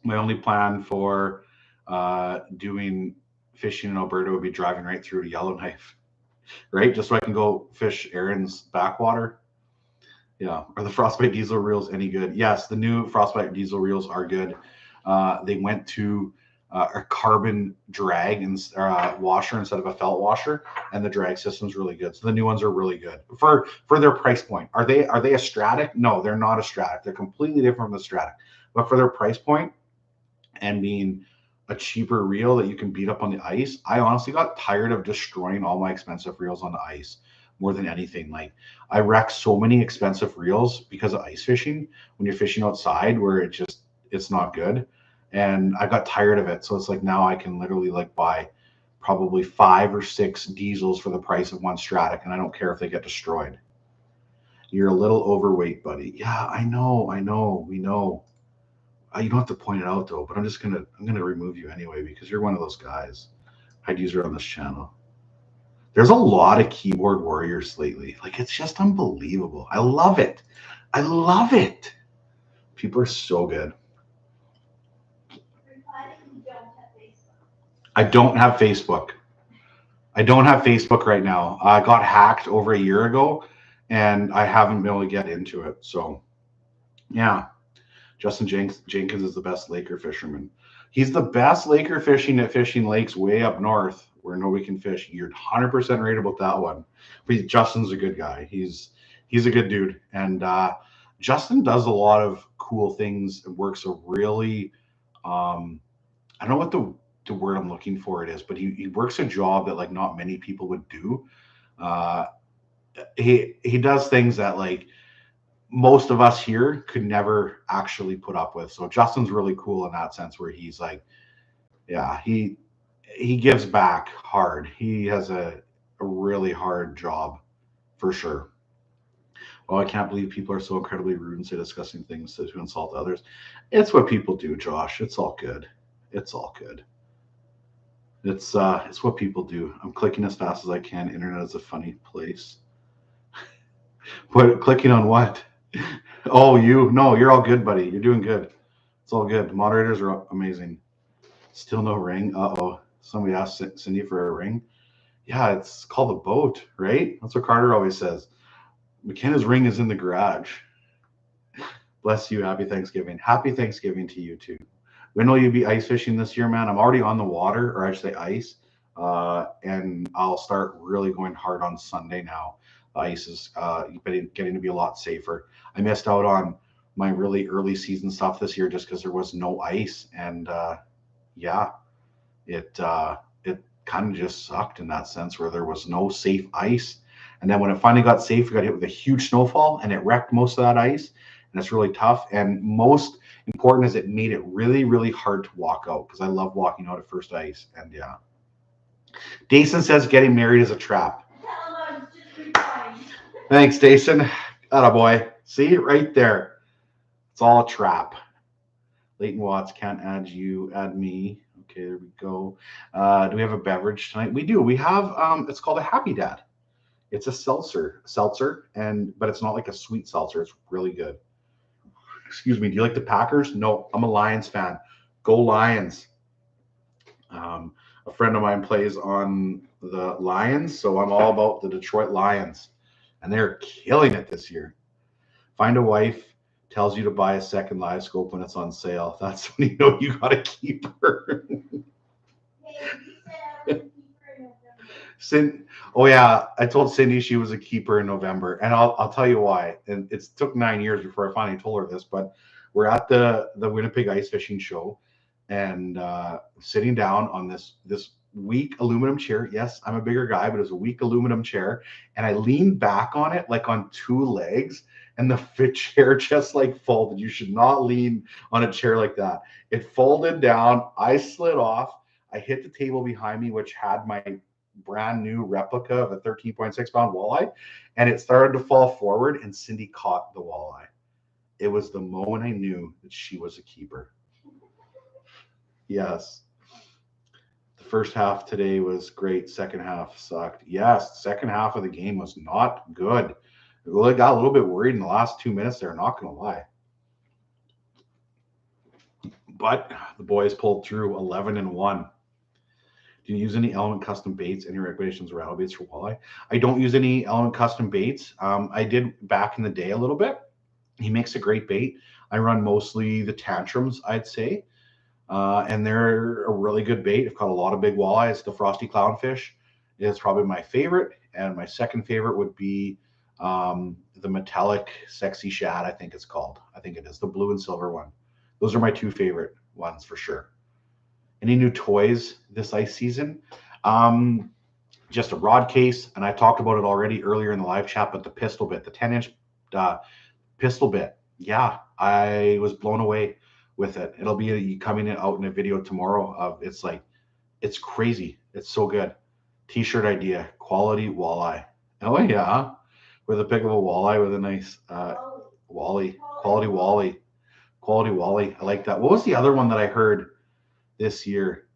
My only plan for doing fishing in Alberta would be driving right through to Yellowknife, right? Just so I can go fish Aaron's backwater. Yeah. Are the Frostbite diesel reels any good? Yes, the new Frostbite diesel reels are good. They went to a carbon drag and washer instead of a felt washer, and the drag system's really good. So the new ones are really good for their price point. Are they a Stratic? No, they're not a Stratic. They're completely different from the Stratic. But for their price point and being a cheaper reel that you can beat up on the ice, I honestly got tired of destroying all my expensive reels on the ice more than anything. Like I wreck so many expensive reels because of ice fishing when you're fishing outside where it's not good. And I got tired of it. So it's like now I can literally like buy probably 5 or 6 diesels for the price of one Stratic, and I don't care if they get destroyed. You're a little overweight, buddy. Yeah, I know, we know. You don't have to point it out though, but I'm gonna remove you anyway because you're one of those guys. I'd use her on this channel. There's a lot of keyboard warriors lately. Like it's just unbelievable. I love it. I love it. People are so good. I don't have Facebook. I don't have Facebook right now. I got hacked over a year ago and I haven't been able to get into it. So yeah. Justin Jenkins is the best Laker fisherman. He's the best Laker fishing at fishing lakes way up north where nobody can fish. You're 100% right about that one. But Justin's a good guy. He's a good dude. And Justin does a lot of cool things and works a really, I don't know what the word I'm looking for it is, but he works a job that like not many people would do. Uh, he does things that like most of us here could never actually put up with. So Justin's really cool in that sense where he's like, yeah, he gives back hard. He has a really hard job for sure. Oh, I can't believe people are so incredibly rude and say disgusting things to insult others. It's what people do, Josh. It's all good. It's all good. It's what people do. I'm clicking as fast as I can. Internet is a funny place. But clicking on what? Oh, no, you're all good, buddy. You're doing good. It's all good. The moderators are amazing. Still no ring. Uh-oh. Somebody asked Cindy for a ring. Yeah, it's called a boat, right? That's what Carter always says. McKenna's ring is in the garage. Bless you. Happy Thanksgiving. Happy Thanksgiving to you too. When will you be ice fishing this year, man? I'm already on the water, or I should say ice. And I'll start really going hard on Sunday now. Ice is getting to be a lot safer. I missed out on my really early season stuff this year just because there was no ice, and yeah, it kind of just sucked in that sense where there was no safe ice. And then when it finally got safe, we got hit with a huge snowfall, and it wrecked most of that ice, and it's really tough. And most important is it made it really, really hard to walk out because I love walking out at first ice. And yeah, Dason says getting married is a trap. Thanks, Dason. Attaboy. See, right there. It's all a trap. Leighton Watts can't add you, add me. Okay, there we go. Do we have a beverage tonight? We do. We have, it's called a Happy Dad. It's a seltzer, but it's not like a sweet seltzer. It's really good. Excuse me. Do you like the Packers? No, I'm a Lions fan. Go Lions. A friend of mine plays on the Lions, so I'm all about the Detroit Lions, and they're killing it this year. Find a wife, tells you to buy a second live scope when it's on sale. That's when you know you got to keep her. Oh yeah, I told Cindy she was a keeper in November, and I'll tell you why. And it took 9 years before I finally told her this, but we're at the Winnipeg Ice Fishing Show, and sitting down on this weak aluminum chair. Yes, I'm a bigger guy, but it was a weak aluminum chair, and I leaned back on it like on two legs, and the fit chair just like folded. You should not lean on a chair like that. It folded down. I slid off. I hit the table behind me, which had my brand new replica of a 13.6-pound walleye, and it started to fall forward, and Cindy caught the walleye. It was the moment I knew that she was a keeper. Yes. The first half today was great. Second half sucked. Yes, second half of the game was not good. I got a little bit worried in the last 2 minutes there, not going to lie. But the boys pulled through 11-1. Do you use any Element custom baits? Any recommendations or rattle baits for walleye? I don't use any Element custom baits. I did back in the day a little bit. He makes a great bait. I run mostly the tantrums, I'd say. And they're a really good bait. I've caught a lot of big walleyes. The frosty clownfish is probably my favorite. And my second favorite would be the metallic sexy shad, I think it's called. I think it is the blue and silver one. Those are my two favorite ones for sure. Any new toys this ice season? Just a rod case, and I talked about it already earlier in the live chat, but the pistol bit, the 10-inch pistol bit. Yeah, I was blown away with it. It'll be coming out in a video tomorrow of it's crazy. It's so good. T-shirt idea, quality walleye. Oh yeah, with a pick of a walleye with a nice quality walleye. I like that. What was the other one that I heard this year?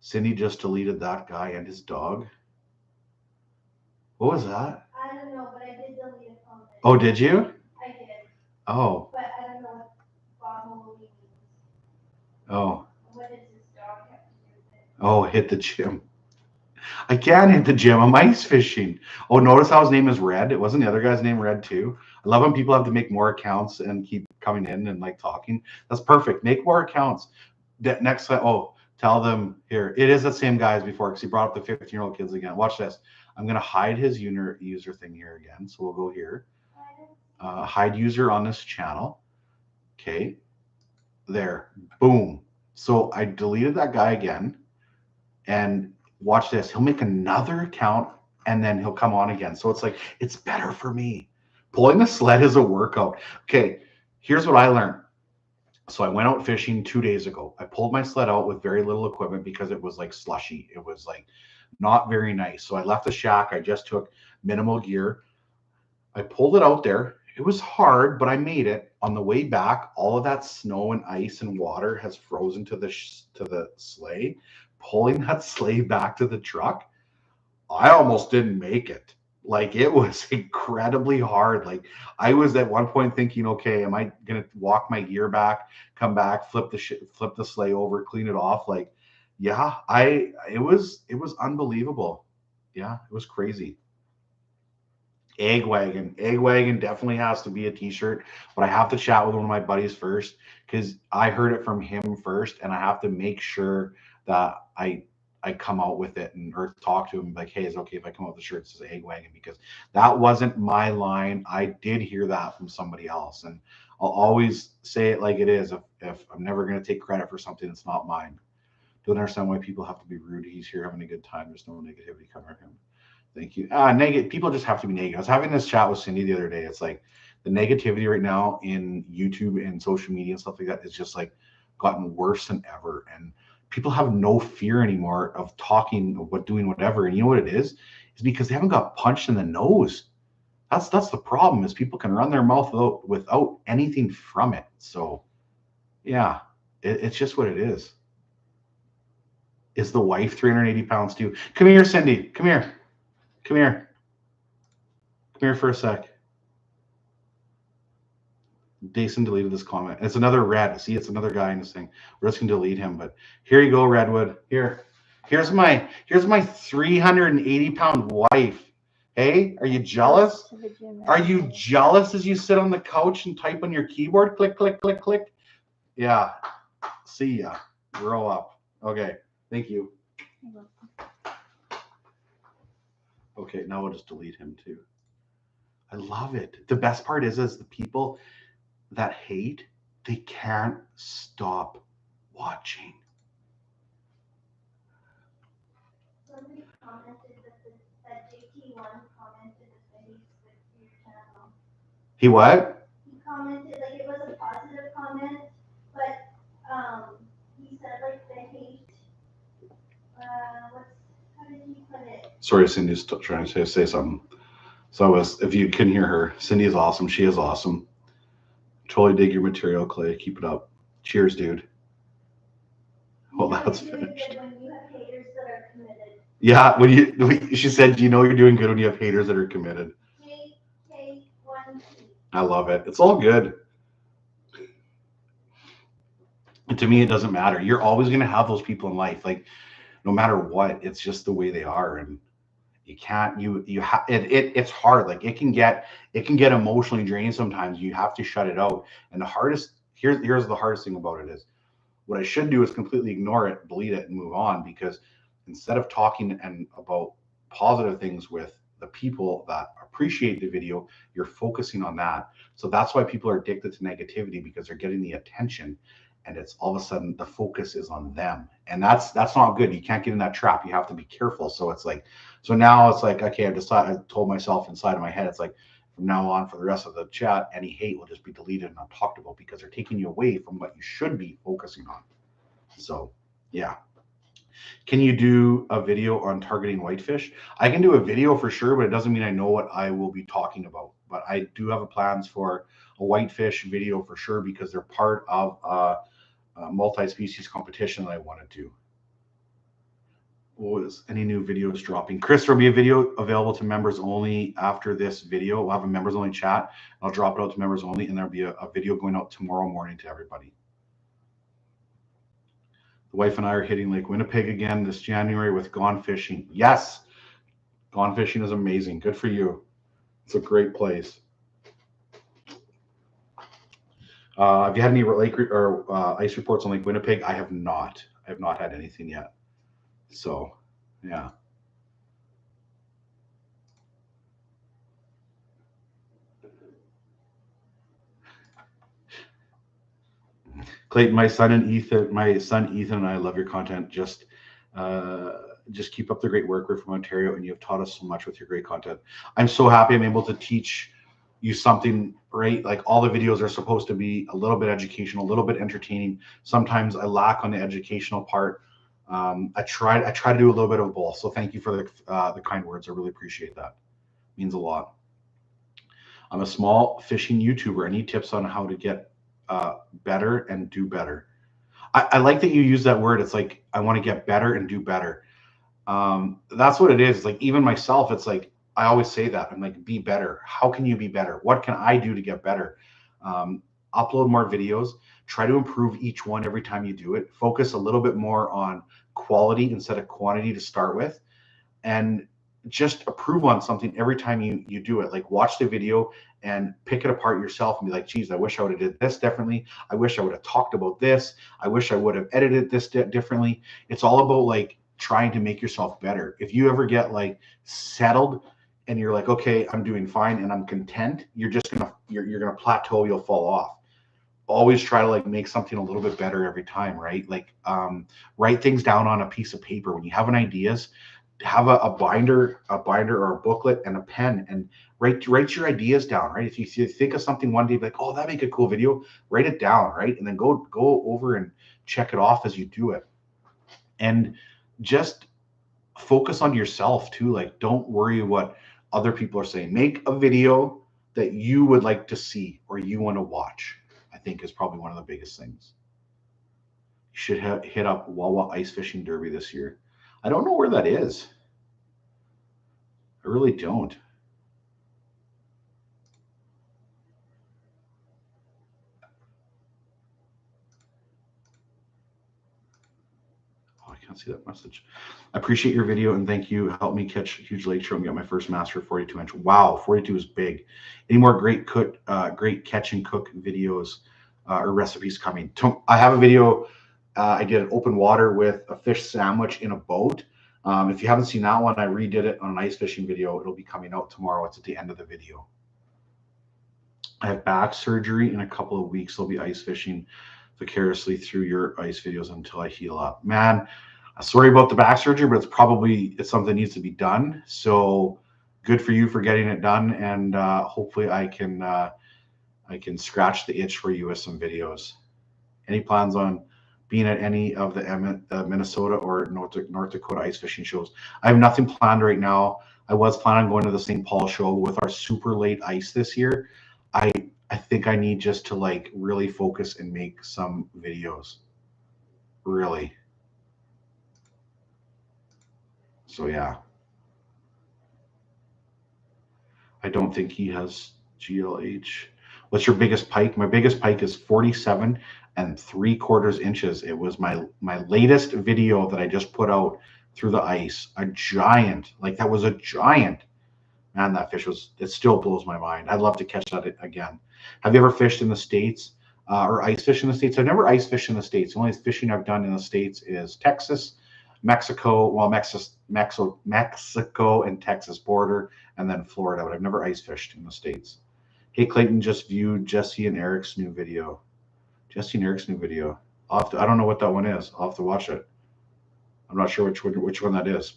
Cindy just deleted that guy and his dog. What was that? I don't know, but I did delete a comment. Oh, did you? I did. Oh. But I don't know what bottle means. Oh. What does his dog have to do with it? Oh, hit the gym. I can hit the gym. I'm ice fishing. Oh, notice how his name is Red. It wasn't the other guy's name Red too. I love when people have to make more accounts and keep coming in and like talking. That's perfect. Make more accounts. Next time, tell them here. It is the same guy as before because he brought up the 15-year-old kids again. Watch this. I'm going to hide his user thing here again. So we'll go here. Hide user on this channel. Okay. There. Boom. So I deleted that guy again. And watch this. He'll make another account and then he'll come on again. So it's like, it's better for me. Pulling the sled is a workout. Okay. Here's what I learned. So I went out fishing 2 days ago. I pulled my sled out with very little equipment because it was like slushy. It was like not very nice. So I left the shack. I just took minimal gear. I pulled it out there. It was hard, but I made it. On the way back, all of that snow and ice and water has frozen to the sleigh. Pulling that sleigh back to the truck, I almost didn't make it. Like it was incredibly hard. Like I was at one point thinking, okay, am I gonna walk my gear back, come back, flip the sleigh over, clean it off? Like, yeah, it was unbelievable. Yeah, it was crazy. Egg wagon definitely has to be a t-shirt, but I have to chat with one of my buddies first because I heard it from him first, and I have to make sure that I come out with it or talk to him like, hey, is it okay if I come out with the shirt that says egg wagon? Because that wasn't my line. I did hear that from somebody else, and I'll always say it like it is. If I'm never going to take credit for something that's not mine. Don't understand why people have to be rude. He's here having a good time. There's no negativity coming from him. Thank you. Negative. People just have to be negative. I was having this chat with Cindy the other day. It's like the negativity right now in YouTube and social media and stuff like that is just like gotten worse than ever. And people have no fear anymore of talking, of doing whatever. And you know what it is? It's because they haven't got punched in the nose. That's the problem. Is people can run their mouth without anything from it. So, yeah, it's just what it is. Is the wife 380 pounds too? Come here, Cindy. Come here. Come here. Come here for a sec. Jason deleted this comment. It's another Red. See, it's another guy in this thing. We're just gonna delete him. But here you go, Redwood. Here's my 380-pound wife. Hey, are you jealous? Are you jealous as you sit on the couch and type on your keyboard? Click, click, click, click. Yeah. See ya. Grow up. Okay. Thank you. Okay, now we'll just delete him too. I love it. The best part is the people that hate, they can't stop watching. Somebody commented that JT1 commented that he's good for your channel. He what? He commented like it was a positive comment, but he said like the hate. How did he put it? Sorry, Cindy's still trying to say something. So if you can hear her, Cindy is awesome. She is awesome. Totally dig your material, Clay. Keep it up. Cheers, dude. Well, that's finished. When you have haters that are committed. Yeah, she said, you know you're doing good when you have haters that are committed. JK1T. I love it. It's all good. And to me, it doesn't matter. You're always going to have those people in life. Like, no matter what, it's just the way they are. And you can't, it's hard. Like it can get emotionally draining sometimes. You have to shut it out. And the hardest, here's the hardest thing about it is, what I should do is completely ignore it, delete it, and move on, because instead of talking and about positive things with the people that appreciate the video, you're focusing on that. So that's why people are addicted to negativity, because they're getting the attention, and it's all of a sudden the focus is on them, and that's not good. You can't get in that trap. You have to be careful. So it's like, so now it's like, okay, I told myself inside of my head, it's like, from now on, for the rest of the chat, any hate will just be deleted and not talked about, because they're taking you away from what you should be focusing on. So, yeah. Can you do a video on targeting whitefish? I can do a video for sure, but it doesn't mean I know what I will be talking about. But I do have plans for a whitefish video for sure, because they're part of a multi-species competition that I want to do. Was any new videos dropping? Chris, there'll be a video available to members only after this video. We'll have a members only chat. I'll drop it out to members only, and there'll be a video going out tomorrow morning to everybody. The wife and I are hitting Lake Winnipeg again this January with Gone Fishing. Yes, Gone Fishing is amazing. Good for you. It's a great place. Have you had any lake or ice reports on Lake Winnipeg? I have not. I have not had anything yet. So, yeah. Clayton, my son Ethan and I love your content. Just keep up the great work. We're from Ontario, and you have taught us so much with your great content. I'm so happy I'm able to teach you something, right? Like, all the videos are supposed to be a little bit educational, a little bit entertaining. Sometimes I lack on the educational part. I try to do a little bit of both. So thank you for the kind words. I really appreciate that. It means a lot. I'm a small fishing YouTuber. Any tips on how to get better and do better? I like that you use that word. It's like, I want to get better and do better. That's what it is. Like, even myself, it's like, I always say that. I'm like, be better. How can you be better? What can I do to get better? Upload more videos. Try to improve each one every time you do it. Focus a little bit more on quality instead of quantity to start with. And just improve on something every time you do it. Like, watch the video and pick it apart yourself and be like, geez, I wish I would have did this differently. I wish I would have talked about this. I wish I would have edited this differently. It's all about like trying to make yourself better. If you ever get like settled and you're like, okay, I'm doing fine and I'm content, you're gonna plateau. You'll fall off. Always try to like make something a little bit better every time, right? Like, write things down on a piece of paper. When you have an ideas, have a binder or a booklet and a pen, and write your ideas down, right? If you think of something one day, like, oh, that'd make a cool video, write it down, right? And then go over and check it off as you do it. And just focus on yourself too. Like, don't worry what other people are saying. Make a video that you would like to see or you want to watch, I think, is probably one of the biggest things. You should hit up Wawa Ice Fishing Derby this year. I don't know where that is. I really don't. Oh, I can't see that message. I appreciate your video and thank you. Help me catch huge lake trout and get my first master 42-inch. Wow, 42 is big. Any more great catch and cook videos or recipes coming? I have a video. I did an open water with a fish sandwich in a boat. If you haven't seen that one, I redid it on an ice fishing video. It'll be coming out tomorrow. It's at the end of the video. I have back surgery in a couple of weeks. I'll be ice fishing vicariously through your ice videos until I heal up. Man, sorry about the back surgery, but it's something that needs to be done. So good for you for getting it done, and hopefully I can scratch the itch for you with some videos. Any plans on being at any of the Minnesota or North Dakota ice fishing shows? I have nothing planned right now. I was planning on going to the St. Paul show. With our super late ice this year, I think I need just to like really focus and make some videos. Really. So yeah. I don't think he has GLH. What's your biggest pike? My biggest pike is 47 3/4 inches. It was my latest video that I just put out through the ice. A giant, like that was a giant. Man, that fish it still blows my mind. I'd love to catch that again. Have you ever fished in the States or ice fish in the States? I've never ice fished in the States. The only fishing I've done in the States is Texas, Mexico, well, Mexico and Texas border, and then Florida, but I've never ice fished in the States. Hey, Clayton, just viewed Jesse and Eric's new video. Jesse and Eric's new video. I don't know what that one is. I'll have to watch it. I'm not sure which one that is.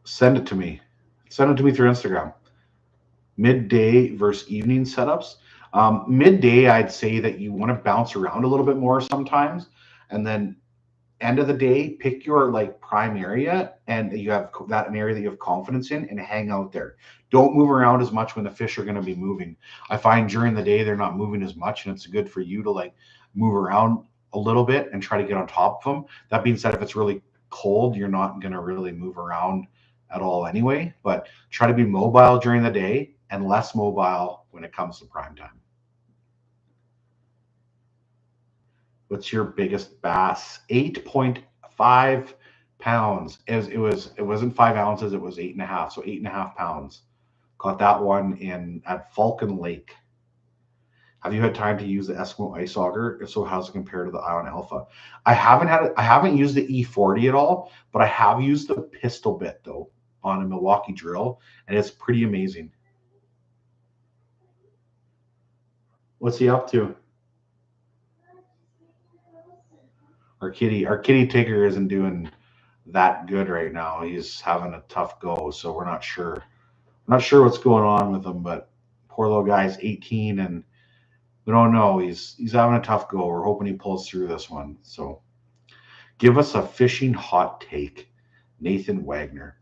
Send it to me. Send it to me through Instagram. Midday versus evening setups. Midday, I'd say that you want to bounce around a little bit more sometimes, and then end of the day, pick your like prime area, and you have that an area that you have confidence in, and hang out there. Don't move around as much when the fish are going to be moving. I find during the day they're not moving as much, and it's good for you to like move around a little bit and try to get on top of them. That being said, if it's really cold, you're not going to really move around at all anyway, but try to be mobile during the day and less mobile when it comes to prime time. What's your biggest bass? 8.5 pounds. It wasn't 5 ounces, it was 8.5, so 8.5 pounds. Caught that one at Falcon Lake. Have you had time to use the Eskimo ice auger? If so, how's it compare to the Ion Alpha? I haven't used the E40 at all, but I have used the pistol bit though on a Milwaukee drill, and it's pretty amazing. What's he up to? Our kitty Tigger isn't doing that good right now. He's having a tough go, so we're not sure. I'm not sure what's going on with him, but poor little guy's 18 and we don't know. He's having a tough go. We're hoping he pulls through this one. So give us a fishing hot take, Nathan Wagner.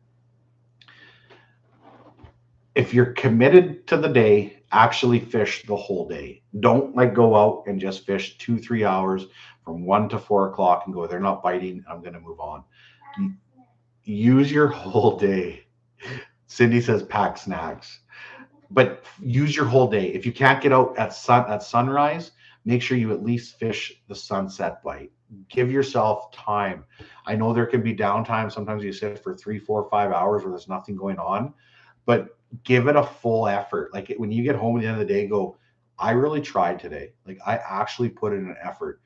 If you're committed to the day, actually fish the whole day. Don't like go out and just fish 2-3 hours from 1 to 4 o'clock and go, they're not biting, I'm going to move on. Use your whole day. Cindy says pack snacks, but use your whole day. If you can't get out at sunrise, make sure you at least fish the sunset bite. Give yourself time. I know there can be downtime. Sometimes you sit for 3, 4, 5 hours where there's nothing going on, but give it a full effort. Like when you get home at the end of the day, go, I really tried today. Like I actually put in an effort.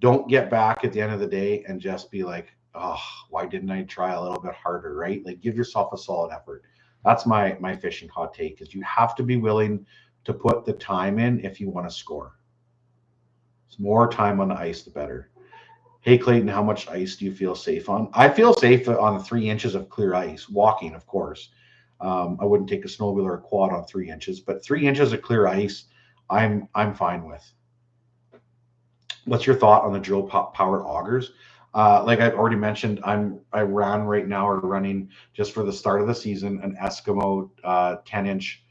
Don't get back at the end of the day and just be like, oh, why didn't I try a little bit harder, right? Like give yourself a solid effort. That's my fishing hot take, is you have to be willing to put the time in if you want to score. It's more time on the ice, the better. Hey, Clayton, how much ice do you feel safe on? I feel safe on 3 inches of clear ice, walking, of course. I wouldn't take a snowmobile or a quad on 3 inches, but 3 inches of clear ice, I'm fine with. What's your thought on the drill powered augers? Like I've already mentioned, I ran right now or running just for the start of the season an Eskimo 10-inch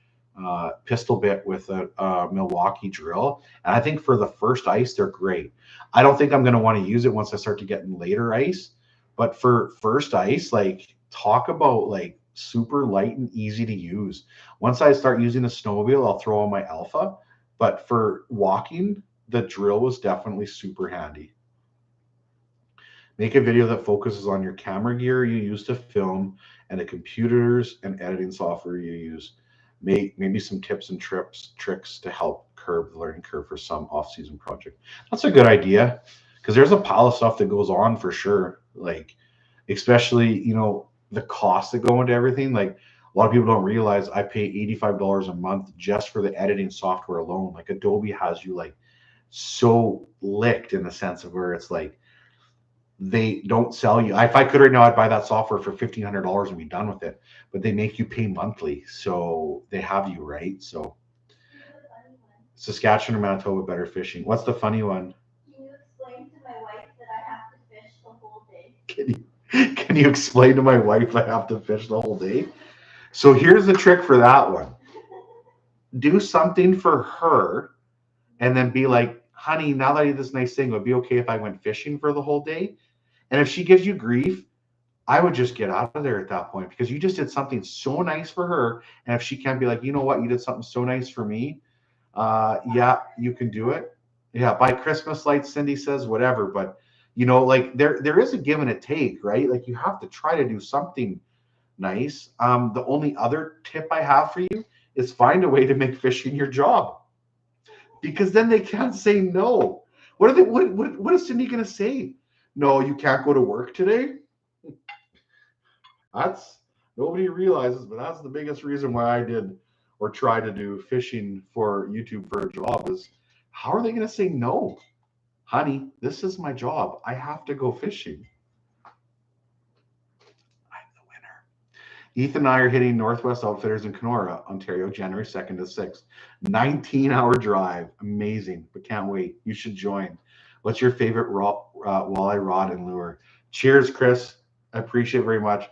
pistol bit with a Milwaukee drill, and I think for the first ice they're great. I don't think I'm going to want to use it once I start to get in later ice, but for first ice, like talk about like super light and easy to use. Once I start using the snowmobile, I'll throw on my Alpha, but for walking, the drill was definitely super handy. Make a video that focuses on your camera gear you use to film and the computers and editing software you use. Maybe some tips and tricks to help curb the learning curve for some off-season project. That's a good idea, because there's a pile of stuff that goes on for sure. Like, especially, you know, the costs that go into everything. Like a lot of people don't realize I pay $85 a month just for the editing software alone. Like Adobe has you like so licked in the sense of where it's like they don't sell you. If I could right now, I'd buy that software for $1,500 and be done with it. But they make you pay monthly, so they have you, right. So Saskatchewan or Manitoba better fishing? What's the funny one? Can you explain to my wife that I have to fish the whole day? Can you explain to my wife I have to fish the whole day? So here's the trick for that one. Do something for her and then be like, honey, now that I did this nice thing, it would be okay if I went fishing for the whole day. And if she gives you grief, I would just get out of there at that point because you just did something so nice for her. And if she can't be like, you know what, you did something so nice for me, yeah, you can do it. Yeah, buy Christmas lights, Cindy says, whatever. But like there is a give and a take, right? Like you have to try to do something nice. The only other tip I have for you is find a way to make fishing your job, because then they can't say no. What are they? What is Cindy gonna say? No, you can't go to work today. That's nobody realizes, but that's the biggest reason why I did or try to do fishing for YouTube for a job is how are they going to say no? Honey, this is my job. I have to go fishing. I'm the winner. Ethan and I are hitting Northwest Outfitters in Kenora, Ontario, January 2nd to 6th. 19-hour drive. Amazing, but can't wait. You should join. What's your favorite walleye rod and lure? Cheers, Chris. I appreciate it very much.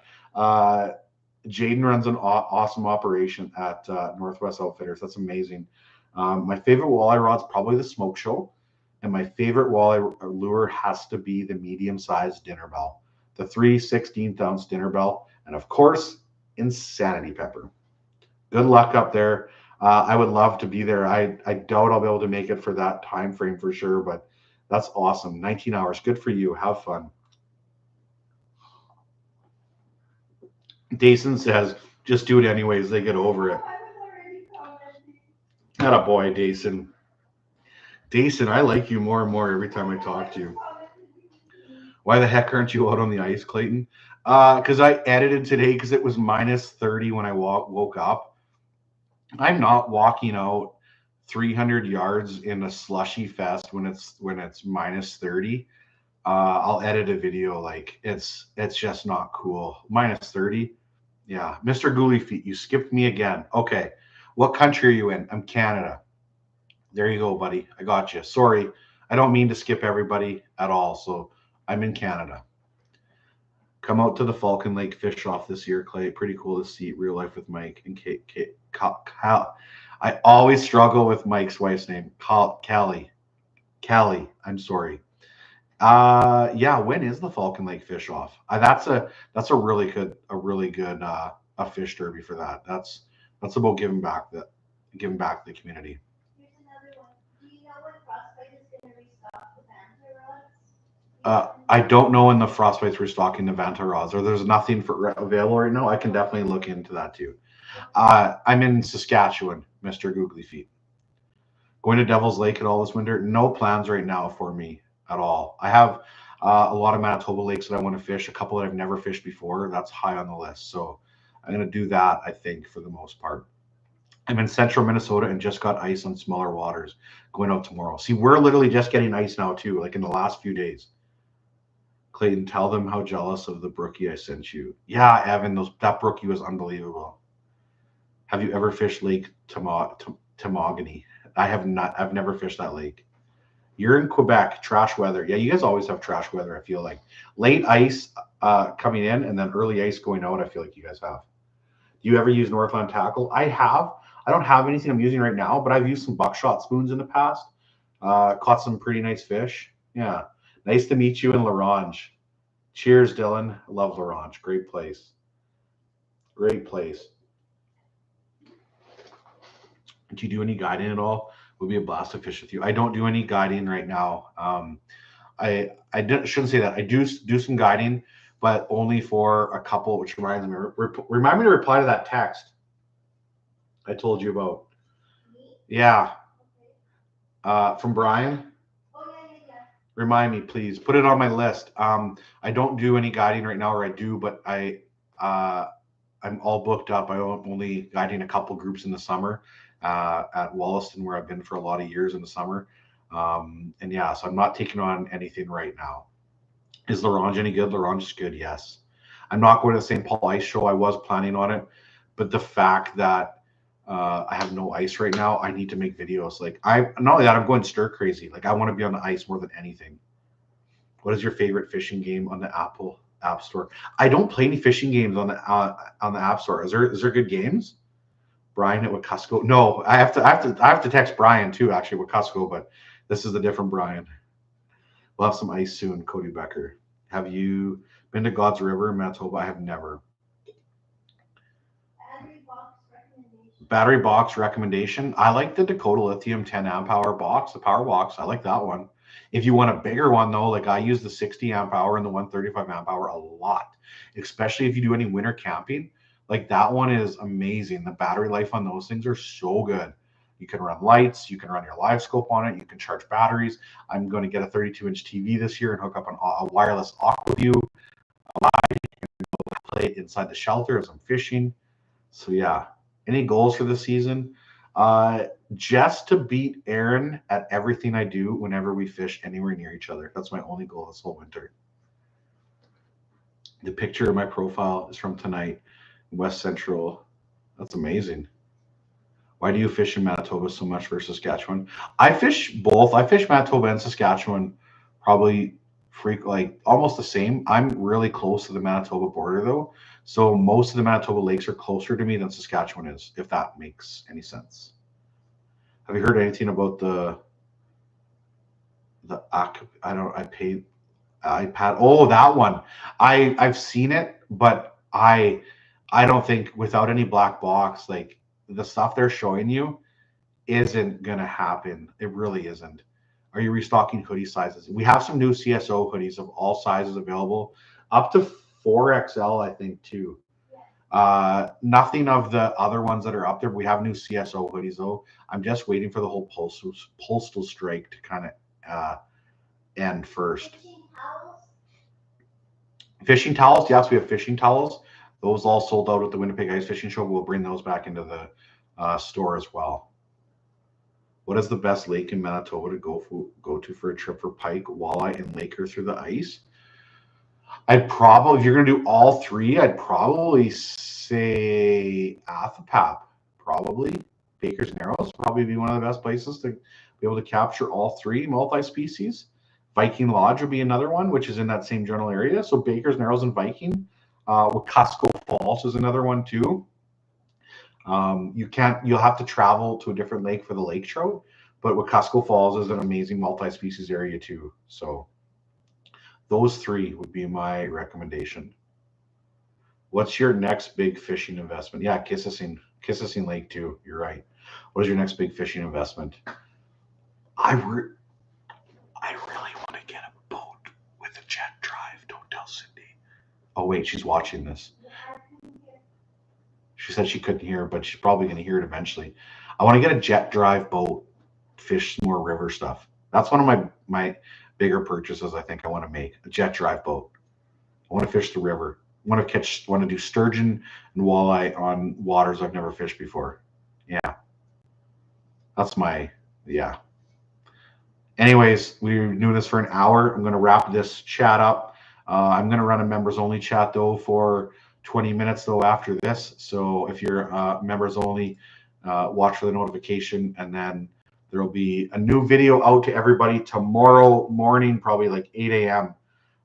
Jaden runs an awesome operation at Northwest Outfitters. That's amazing. My favorite walleye rod's probably the Smoke Show, and my favorite walleye lure has to be the medium-sized dinner bell, the 3 16th-ounce dinner bell, and of course, Insanity Pepper. Good luck up there. I would love to be there. I doubt I'll be able to make it for that time frame for sure, but that's awesome. 19 hours. Good for you. Have fun. Dason says, just do it anyways. They get over it. Not a boy, Dason. Dason, I like you more and more every time I talk to you. Why the heck aren't you out on the ice, Clayton? Because I edited today because it was minus 30 when I woke up. I'm not walking out 300 yards in a slushy fest when it's minus 30. I'll edit a video like it's just not cool. Minus 30. Yeah, Mr. Ghoulie Feet, you skipped me again. Okay, what country are you in? I'm Canada. There you go, buddy. I got you. Sorry, I don't mean to skip everybody at all. So I'm in Canada. Come out to the Falcon Lake Fish Off this year, Clay. Pretty cool to see real life with Mike and Kyle. I always struggle with Mike's wife's name, Callie. Callie. I'm sorry. Yeah, when is the Falcon Lake Fish Off? That's a really good a fish derby for that. That's about giving back to the community. Here's another one. Do you know when Frostbite is going to restock the banter rods? I don't know when the Frostbite's restocking the banter rods, or there's nothing available right now. I can definitely look into that too. I'm in Saskatchewan, Mr. Googly Feet. Going to Devil's Lake at all this winter? No plans right now for me at all. I have a lot of Manitoba lakes that I want to fish, a couple that I've never fished before. That's high on the list. So I'm going to do that, I think, for the most part. I'm in central Minnesota and just got ice on smaller waters going out tomorrow. See, we're literally just getting ice now, too, like in the last few days. Clayton, tell them how jealous of the brookie I sent you. Yeah, Evan, that brookie was unbelievable. Have you ever fished Lake Temagami? I have not. I've never fished that lake. You're in Quebec, trash weather. Yeah, you guys always have trash weather, I feel like. Late ice coming in and then early ice going out, I feel like you guys have. Do you ever use Northland tackle? I have. I don't have anything I'm using right now, but I've used some buckshot spoons in the past. Caught some pretty nice fish. Yeah. Nice to meet you in La Ronge. Cheers, Dylan. Love La Ronge. Great place. Great place. Do you do any guiding at all? It would be a blast to fish with you. I don't do any guiding right now. I shouldn't say that. I do some guiding, but only for a couple, which reminds me. Remind me to reply to that text I told you about. Yeah. From Brian. Remind me, please. Put it on my list. I don't do any guiding right now, or I do, but I'm all booked up. I'm only guiding a couple groups in the summer at Wollaston, where I've been for a lot of years in the summer. And yeah, so I'm not taking on anything right now. Is Larange any good? Larange is good, yes. I'm not going to the St. Paul Ice Show. I was planning on it, but the fact that I have no ice right now, I need to make videos. Like not only that, I'm going stir crazy. Like I want to be on the ice more than anything. What is your favorite fishing game on the Apple App Store? I don't play any fishing games on the App Store. Is there good games? Brian at Wacusco. No, I have to text Brian too, actually, Wacusco, but this is a different Brian. We'll have some ice soon, Cody Becker. Have you been to God's River in Manitoba? I have never. Battery box recommendation. I like the Dakota Lithium 10 amp hour box, the power box. I like that one. If you want a bigger one though, like I use the 60 amp hour and the 135 amp hour a lot, especially if you do any winter camping. Like that one is amazing. The battery life on those things are so good. You can run lights, you can run your live scope on it, you can charge batteries. I'm going to get a 32-inch TV this year and hook up a wireless AquaView. Play it inside the shelter as I'm fishing. So yeah. Any goals for the season? Just to beat Aaron at everything I do whenever we fish anywhere near each other. That's my only goal this whole winter. The picture of my profile is from tonight, West Central. That's amazing. Why do you fish in Manitoba so much versus Saskatchewan? I fish both. I fish Manitoba and Saskatchewan probably like almost the same. I'm really close to the Manitoba border though. So most of the Manitoba lakes are closer to me than Saskatchewan is, if that makes any sense. Have you heard anything about I paid iPad? Oh, that one. I've seen it, but I don't think without any black box, like the stuff they're showing you isn't gonna happen. It really isn't. Are you restocking hoodie sizes? We have some new CSO hoodies of all sizes available, up to 4XL, I think, too. Nothing of the other ones that are up there. We have new CSO hoodies though. I'm just waiting for the whole postal strike to kind of end first. Fishing towels, yes, we have fishing towels. Those all sold out at the Winnipeg Ice Fishing Show. We'll bring those back into the store as well. What is the best lake in Manitoba to go to for a trip for pike, walleye, and laker through the ice? I'd probably, if you're going to do all three, I'd probably say Athapap, probably. Baker's Narrows probably be one of the best places to be able to capture all three multi-species. Viking Lodge would be another one, which is in that same general area. So Baker's Narrows and Viking. Wacusco Falls is another one too. You'll have to travel to a different lake for the lake trout, but Wacusco Falls is an amazing multi-species area too. So those three would be my recommendation. What's your next big fishing investment? Yeah, Kississing Lake too. You're right. What is your next big fishing investment? I really want to get a boat with a jet drive. Don't tell Cindy. Oh wait, she's watching this. She said she couldn't hear, but she's probably going to hear it eventually. I want to get a jet drive boat, fish some more river stuff. That's one of my bigger purchases I think I want to make, a jet drive boat. I want to fish the river. I want to do sturgeon and walleye on waters I've never fished before. Yeah. That's yeah. Anyways, we're doing this for an hour. I'm going to wrap this chat up. I'm going to run a members only chat though for 20 minutes though after this. So if you're members only, watch for the notification, and then there'll be a new video out to everybody tomorrow morning, probably like 8 a.m.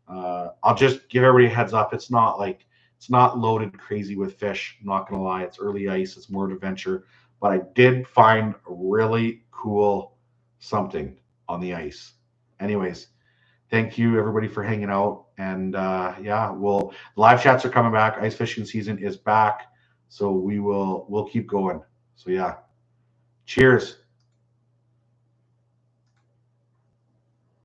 I'll just give everybody a heads up. It's not loaded crazy with fish. I'm not gonna lie. It's early ice. It's more adventure. But I did find a really cool something on the ice. Anyways, thank you everybody for hanging out. And yeah, live chats are coming back. Ice fishing season is back. So we'll keep going. So yeah, cheers.